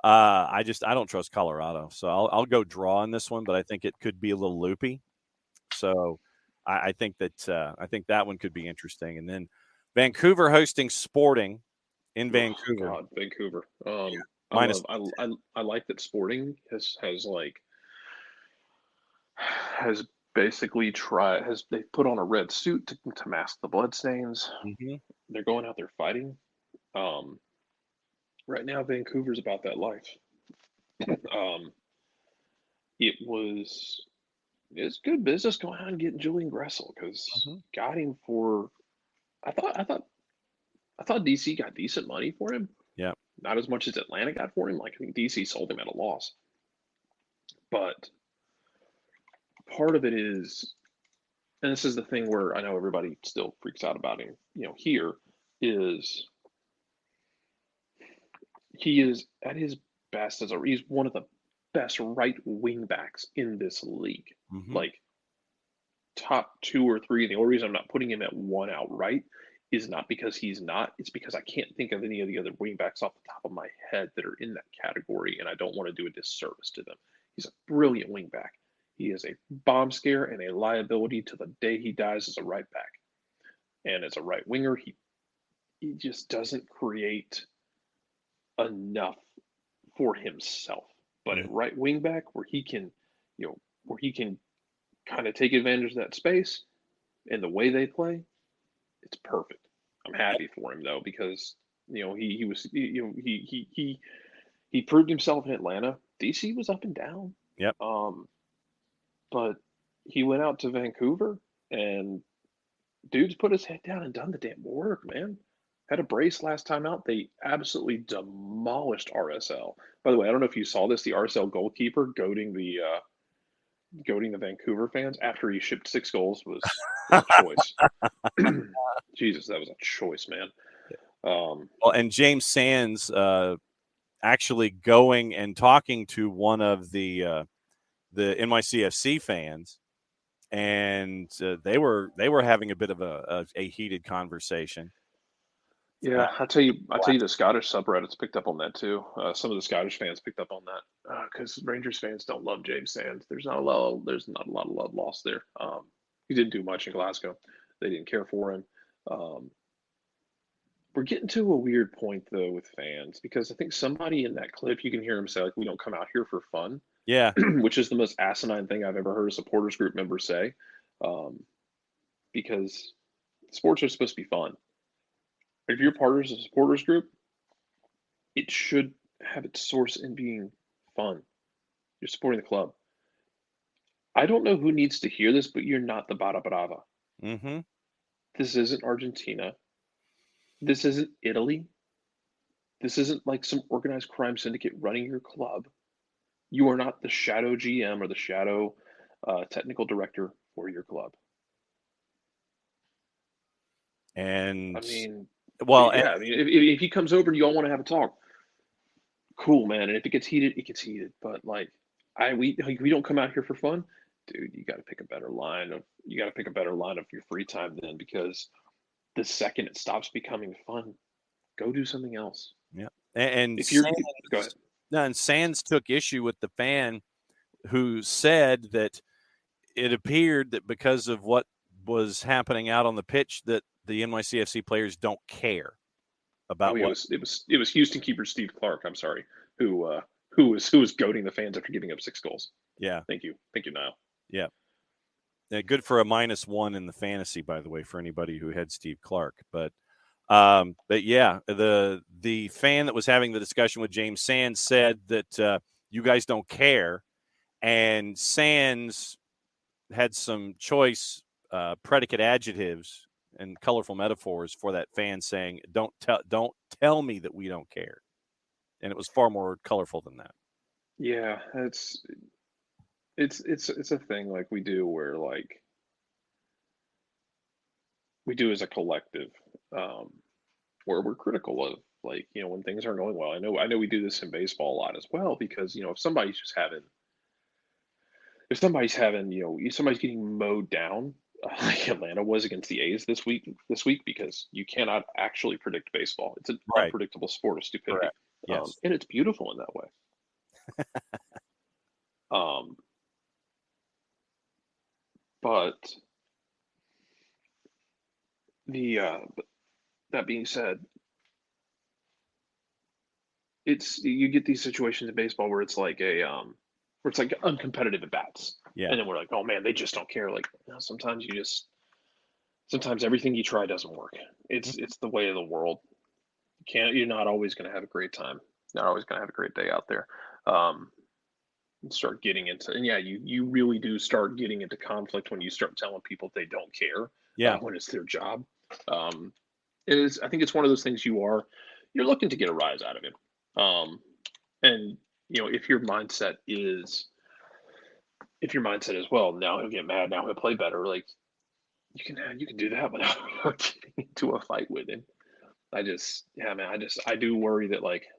I don't trust Colorado, so I'll go draw on this one, but I think it could be a little loopy. So I think that one could be interesting. And then Vancouver hosting Sporting in Vancouver. God, Vancouver. I like that Sporting has basically they put on a red suit to mask the bloodstains. Mm-hmm. They're going out there fighting. Right now, Vancouver's about that life. It's good business going on getting Julian Gressel, because got him for, I thought DC got decent money for him. Yeah. Not as much as Atlanta got for him. Like, I think DC sold him at a loss. But part of it is, and this is the thing where I know everybody still freaks out about him, here, is he is at his best he's one of the best right wing backs in this league. Mm-hmm. Like, top 2 or 3. The only reason I'm not putting him at 1 outright is not because he's not. It's because I can't think of any of the other wing backs off the top of my head that are in that category, and I don't want to do a disservice to them. He's a brilliant wing back. He is a bomb scare and a liability to the day he dies as a right back. And as a right winger, he just doesn't create enough for himself. But at right wing back, where he can kind of take advantage of that space and the way they play, it's perfect. I'm happy for him though, because he proved himself in Atlanta. DC was up and down. Yep. But he went out to Vancouver and dude's put his head down and done the damn work, man. Had a brace last time out. They absolutely demolished RSL. By the way, I don't know if you saw this. The RSL goalkeeper goading the Vancouver fans after he shipped 6 goals was a choice. Jesus, that was a choice, man. Well, and James Sands actually going and talking to one of the NYCFC fans and they were having a bit of a heated conversation. Yeah, I tell you, the Scottish subreddits picked up on that too. Some of the Scottish fans picked up on that because Rangers fans don't love James Sands. There's not a lot of love lost there. He didn't do much in Glasgow. They didn't care for him. We're getting to a weird point though with fans because I think somebody in that clip you can hear him say like, "We don't come out here for fun." Yeah, which is the most asinine thing I've ever heard a supporters group member say, because sports are supposed to be fun. If you're part of a supporters group, it should have its source in being fun. You're supporting the club. I don't know who needs to hear this, but you're not the Barra Brava. mm-hmm. This isn't Argentina. This isn't Italy. This isn't like some organized crime syndicate running your club. You are not the shadow GM or the shadow technical director for your club. And I mean, well, yeah. I mean, if he comes over and you all want to have a talk, cool, man. And if it gets heated, it gets heated. But like, we don't come out here for fun, dude. You got to pick a better line of your free time then, because the second it stops becoming fun, go do something else. yeah. And if you're Sands, go ahead. No, and Sands took issue with the fan who said that it appeared that because of what was happening out on the pitch, that the NYCFC players don't care about It was Houston keeper Steve Clark. I'm sorry, who was goading the fans after giving up 6 goals. Yeah, thank you, Niall. Yeah, good for a -1 in the fantasy, by the way, for anybody who had Steve Clark. But yeah, the fan that was having the discussion with James Sands said that you guys don't care, and Sands had some choice predicate adjectives and colorful metaphors for that fan, saying, "Don't tell me that we don't care," and it was far more colorful than that. Yeah, it's a thing like we do where like we do as a collective, where we're critical of like when things aren't going well. I know we do this in baseball a lot as well because if somebody's somebody's getting mowed down, like Atlanta was against the A's this week, because you cannot actually predict baseball. It's an unpredictable sport of stupidity. Yes. And it's beautiful in that way. But that being said, you get these situations in baseball where it's like uncompetitive at bats. Yeah. And then we're like, oh man, they just don't care. Like sometimes everything you try doesn't work. It's the way of the world. You're not always going to have a great time. Not always going to have a great day out there. Start getting into, and yeah, you really do start getting into conflict when you start telling people they don't care. Yeah. When it's their job. I think it's one of those things you're looking to get a rise out of it. And if your mindset is well, now he'll get mad, now he'll play better, like you can do that without getting into a fight with him. I do worry that like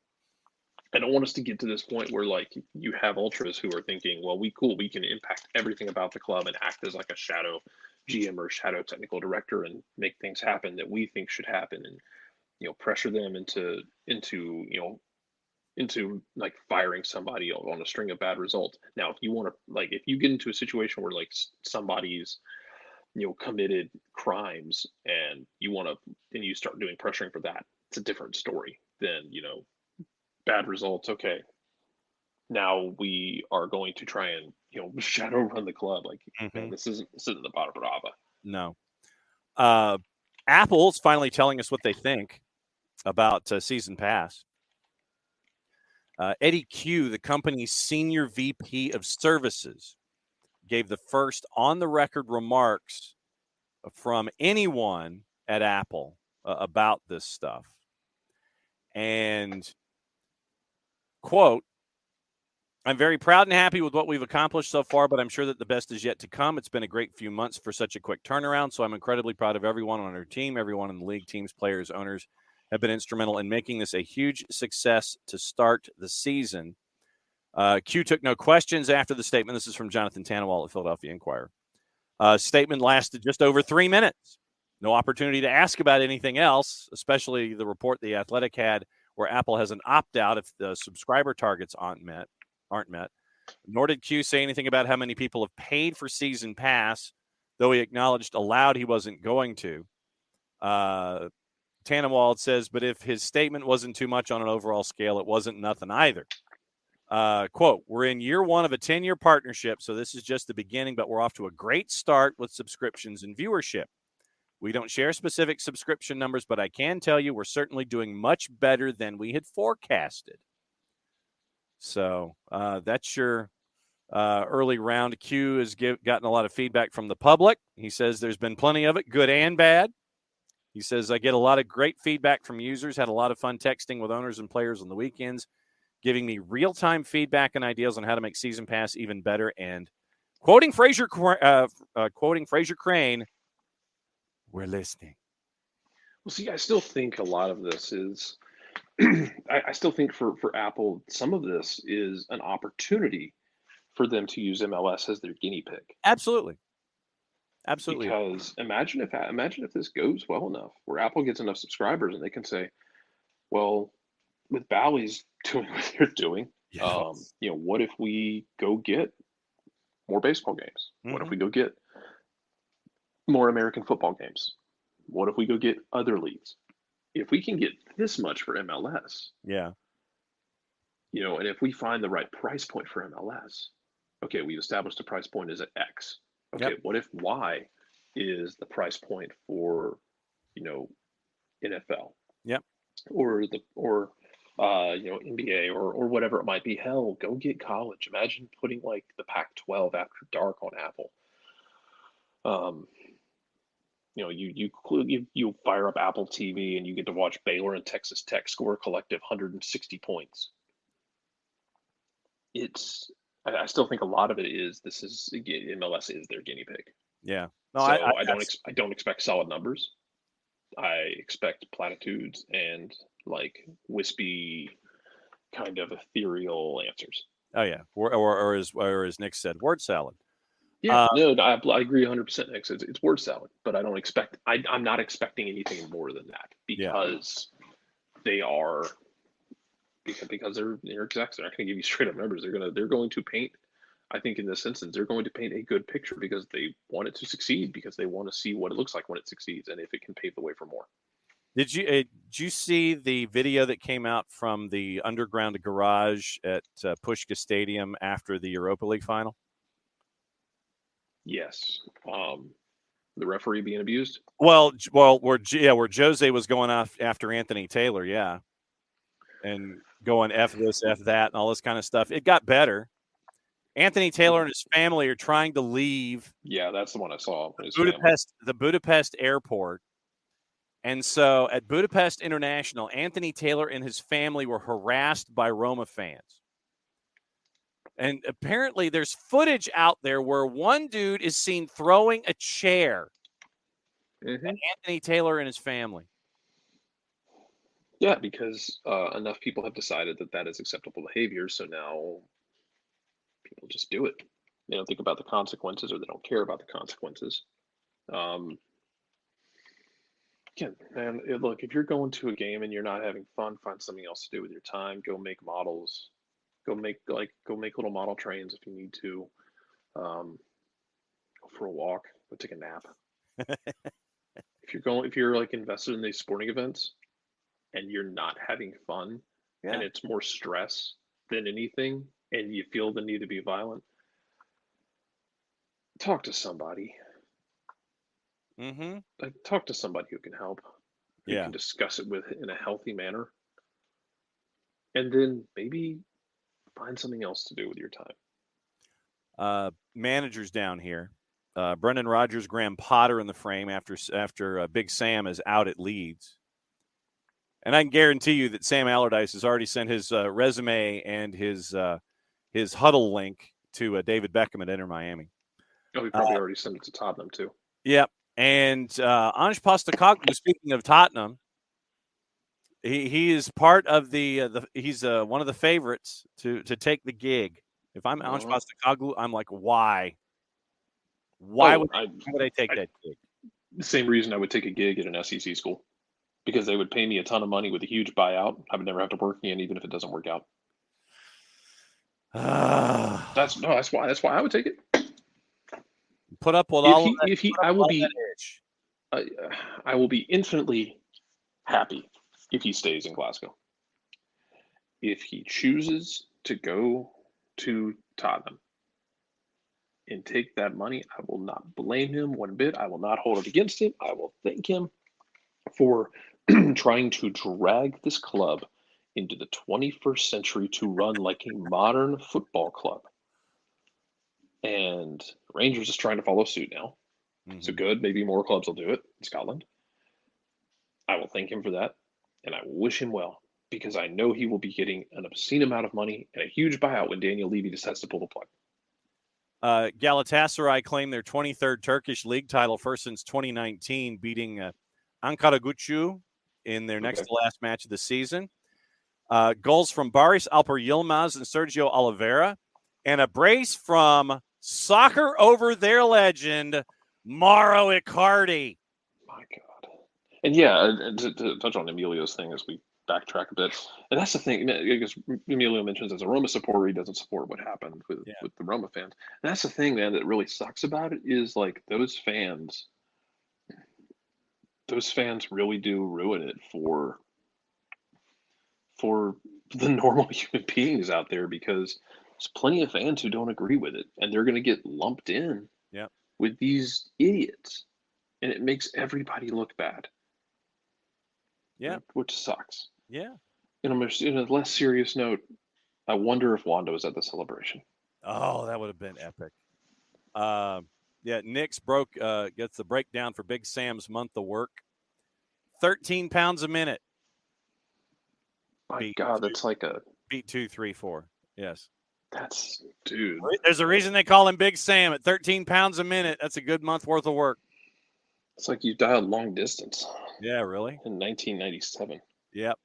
I don't want us to get to this point where like you have ultras who are thinking, well, we can impact everything about the club and act as like a shadow GM or shadow technical director and make things happen that we think should happen, and pressure them into like firing somebody on a string of bad results. Now, if you want to if you get into a situation where like somebody's committed crimes and you start doing pressuring for that, it's a different story than bad results. Okay, now we are going to try and shadow run the club. Like man, this isn't the Barra Brava. No. Apple's finally telling us what they think about season pass. Eddie Q, the company's senior VP of services, gave the first on-the-record remarks from anyone at Apple about this stuff. And, quote, "I'm very proud and happy with what we've accomplished so far, but I'm sure that the best is yet to come. It's been a great few months for such a quick turnaround, so I'm incredibly proud of everyone on our team, everyone in the league, teams, players, owners, have been instrumental in making this a huge success to start the season." Q took no questions after the statement. This is from Jonathan Tannenwald at Philadelphia Inquirer. Statement lasted just over 3 minutes. No opportunity to ask about anything else, especially the report The Athletic had where Apple has an opt-out if the subscriber targets aren't met. Nor did Q say anything about how many people have paid for season pass, though he acknowledged aloud he wasn't going to. Tannenwald says, but if his statement wasn't too much on an overall scale, it wasn't nothing either. Quote, we're in year 1 of a 10-year partnership, so this is just the beginning, but we're off to a great start with subscriptions and viewership. We don't share specific subscription numbers, but I can tell you we're certainly doing much better than we had forecasted. So that's your early round. Q has gotten a lot of feedback from the public. He says there's been plenty of it, good and bad. He says, I get a lot of great feedback from users, had a lot of fun texting with owners and players on the weekends, giving me real-time feedback and ideas on how to make Season Pass even better. And quoting Fraser Crane, we're listening. Well, see, I still think a lot of this is, I still think for Apple, some of this is an opportunity for them to use MLS as their guinea pig. Absolutely. Because imagine if this goes well enough, where Apple gets enough subscribers and they can say, well, with Bally's doing what they're doing, Yes. What if we go get more baseball games? What if we go get more American football games? What if we go get other leagues? If we can get this much for MLS, yeah, and if we find the right price point for MLS, okay, we've established the price point is at X. Okay, Yep. What if Y is the price point for, NFL? Yep. Or NBA or whatever it might be. Hell, go get college. Imagine putting like the Pac-12 after dark on Apple. You fire up Apple TV and you get to watch Baylor and Texas Tech score a collective 160 points. I still think a lot of it is MLS is their guinea pig. Yeah. No, so I don't expect solid numbers. I expect platitudes and like wispy, kind of ethereal answers. Oh yeah, or as Nick said, word salad. Yeah, no, I agree 100%. Nick, it's word salad, but I don't expect. I'm not expecting anything more than that because they are. Because they're execs, they're not going to give you straight up numbers. They're going to paint. I think in this instance, they're going to paint a good picture because they want it to succeed, because they want to see what it looks like when it succeeds, and if it can pave the way for more. Did you see the video that came out from the underground garage at Pushka Stadium after the Europa League final? Yes. The referee being abused? Well, where Jose was going off after Anthony Taylor, yeah. And going F this, F that, and all this kind of stuff. It got better. Anthony Taylor and his family are trying to leave. Yeah, that's the one I saw. The Budapest airport. And so at Budapest International, Anthony Taylor and his family were harassed by Roma fans. And apparently there's footage out there where one dude is seen throwing a chair at Anthony Taylor and his family. Yeah, because enough people have decided that is acceptable behavior, so now people just do it. They don't think about the consequences, or they don't care about the consequences. Again, man, look, if you're going to a game and you're not having fun, find something else to do with your time. Go make models. Go make little model trains if you need to. Go for a walk. Go take a nap. If you're like invested in these sporting events and you're not having fun, and it's more stress than anything, and you feel the need to be violent, talk to somebody. Like, talk to somebody who can help. You can discuss it with in a healthy manner, and then maybe find something else to do with your time. Managers down here. Brendan Rodgers, Graham Potter in the frame after Big Sam is out at Leeds. And I can guarantee you that Sam Allardyce has already sent his resume and his huddle link to David Beckham at Inter Miami. Oh, he probably already sent it to Tottenham too. Yep. And Ange Postecoglou, speaking of Tottenham, he is part of he's one of the favorites to take the gig. If I'm Ange Postecoglou, I'm like, why? Why would I take that gig? The same reason I would take a gig at an SEC school, because they would pay me a ton of money with a huge buyout. I would never have to work again, even if it doesn't work out. That's why I would take it. Put up with all of that. If he, I will be infinitely happy if he stays in Glasgow. If he chooses to go to Tottenham and take that money, I will not blame him one bit. I will not hold it against him. I will thank him for trying to drag this club into the 21st century to run like a modern football club. And Rangers is trying to follow suit now. Mm-hmm. So good. Maybe more clubs will do it in Scotland. I will thank him for that. And I wish him well, because I know he will be getting an obscene amount of money and a huge buyout when Daniel Levy decides to pull the plug. Galatasaray claimed their 23rd Turkish league title, first since 2019, beating Ankaragucu in their next to last match of the season. Goals from Baris Alper Yilmaz and Sergio Oliveira, and a brace from soccer over their legend, Mauro Icardi. My God. And yeah, to touch on Emilio's thing as we backtrack a bit, and that's the thing, because Emilio mentions as a Roma supporter, he doesn't support what happened with the Roma fans. And that's the thing, man, that really sucks about it is like those fans really do ruin it for the normal human beings out there, because there's plenty of fans who don't agree with it, and they're going to get lumped in with these idiots, and it makes everybody look bad. Yeah, which sucks. Yeah. And in a less serious note, I wonder if Wanda was at the celebration. Oh, that would have been epic. Nick's gets the breakdown for Big Sam's month of work. 13 pounds a minute. My God, that's like a beat 2, 3, 4. Yes. That's, dude. There's a reason they call him Big Sam at 13 pounds a minute. That's a good month worth of work. It's like you dialed long distance. Yeah, really? In 1997. Yep.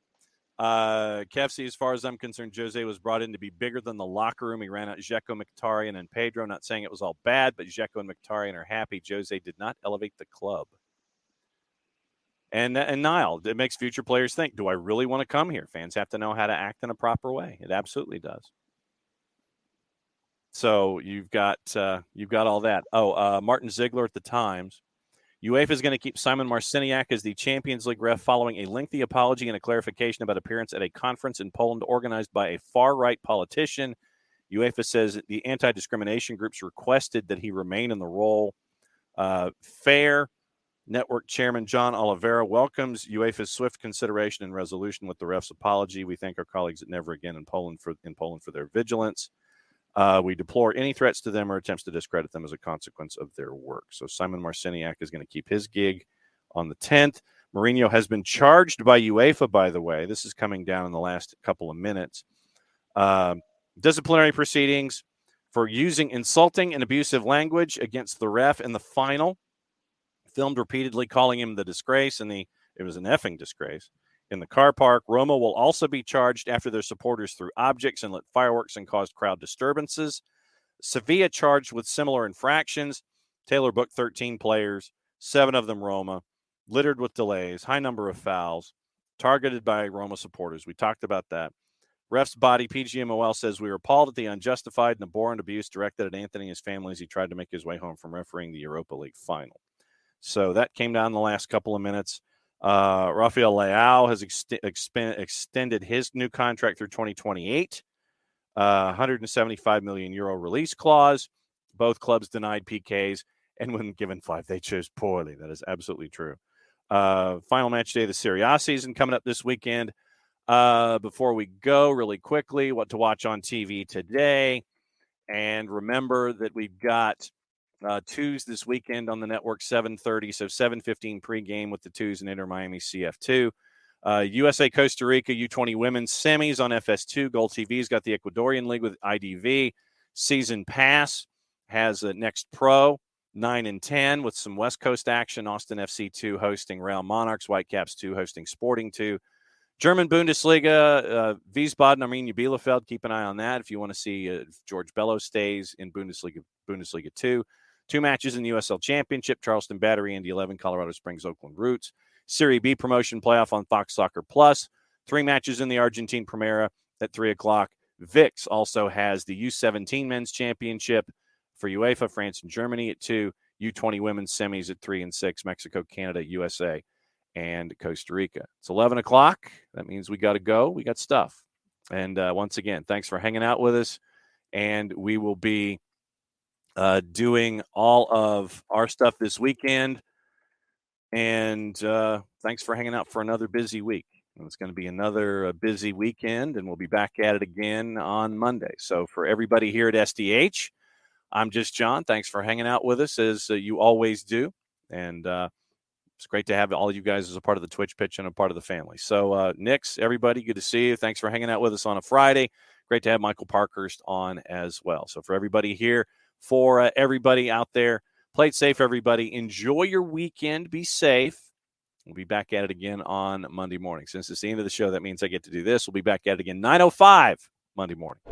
Kefsi, as far as I'm concerned, Jose was brought in to be bigger than the locker room. He ran out Dzeko, Mkhitaryan, and Pedro. Not saying it was all bad, but Dzeko and Mkhitaryan are happy. Jose did not elevate the club. And Niall, it makes future players think, do I really want to come here? Fans have to know how to act in a proper way. It absolutely does. So you've got all that. Martin Ziegler at the Times. UEFA is going to keep Simon Marciniak as the Champions League ref following a lengthy apology and a clarification about appearance at a conference in Poland organized by a far-right politician. UEFA says the anti-discrimination groups requested that he remain in the role. Fair Network Chairman John Oliveira welcomes UEFA's swift consideration and resolution with the ref's apology. We thank our colleagues at Never Again in Poland for their vigilance. We deplore any threats to them or attempts to discredit them as a consequence of their work. So Simon Marciniak is going to keep his gig on the 10th. Mourinho has been charged by UEFA, by the way. This is coming down in the last couple of minutes. Disciplinary proceedings for using insulting and abusive language against the ref in the final. Filmed repeatedly calling him the disgrace, and it was an effing disgrace. In the car park, Roma will also be charged after their supporters threw objects and lit fireworks and caused crowd disturbances. Sevilla charged with similar infractions. Taylor booked 13 players, 7 of them Roma, littered with delays, high number of fouls, targeted by Roma supporters. We talked about that. Ref's body, PGMOL, says we were appalled at the unjustified and abhorrent abuse directed at Anthony and his family as he tried to make his way home from refereeing the Europa League final. So that came down in the last couple of minutes. Rafael Leao has extended his new contract through 2028, 175 million euro release clause. Both clubs denied PKs, and when given 5, they chose poorly. That is absolutely true. Final match day of the Serie A season coming up this weekend. Before we go, really quickly, what to watch on TV today. And remember that we've got twos this weekend on the network, 7:30, so 7:15 pregame with the twos and Inter Miami CF2. USA Costa Rica U20 women's semis on FS2. Gold TV's got the Ecuadorian League with IDV. Season Pass has Next Pro 9 and 10 with some West Coast action. Austin FC2 hosting Real Monarchs. Whitecaps 2 hosting Sporting 2. German Bundesliga, Wiesbaden, Arminia Bielefeld. Keep an eye on that if you want to see if George Bello stays in Bundesliga 2. 2 matches in the USL Championship, Charleston Battery, Indy 11, Colorado Springs, Oakland Roots. Serie B promotion playoff on Fox Soccer Plus. 3 matches in the Argentine Primera at 3 o'clock. VIX also has the U17 Men's Championship for UEFA, France and Germany at 2. U20 Women's Semis at 3 and 6. Mexico, Canada, USA, and Costa Rica. It's 11 o'clock. That means we got to go. We got stuff. And once again, thanks for hanging out with us. And we will be doing all of our stuff this weekend. And thanks for hanging out for another busy week. It's going to be another busy weekend, and we'll be back at it again on Monday. So for everybody here at SDH, I'm just John. Thanks for hanging out with us, as you always do. And it's great to have all of you guys as a part of the Twitch pitch and a part of the family. So, Nix, everybody, good to see you. Thanks for hanging out with us on a Friday. Great to have Michael Parkhurst on as well. So for everybody here, for everybody out there, play it safe, everybody. Enjoy your weekend. Be safe. We'll be back at it again on Monday morning. Since it's the end of the show, that means I get to do this. We'll be back at it again 9:05 Monday morning.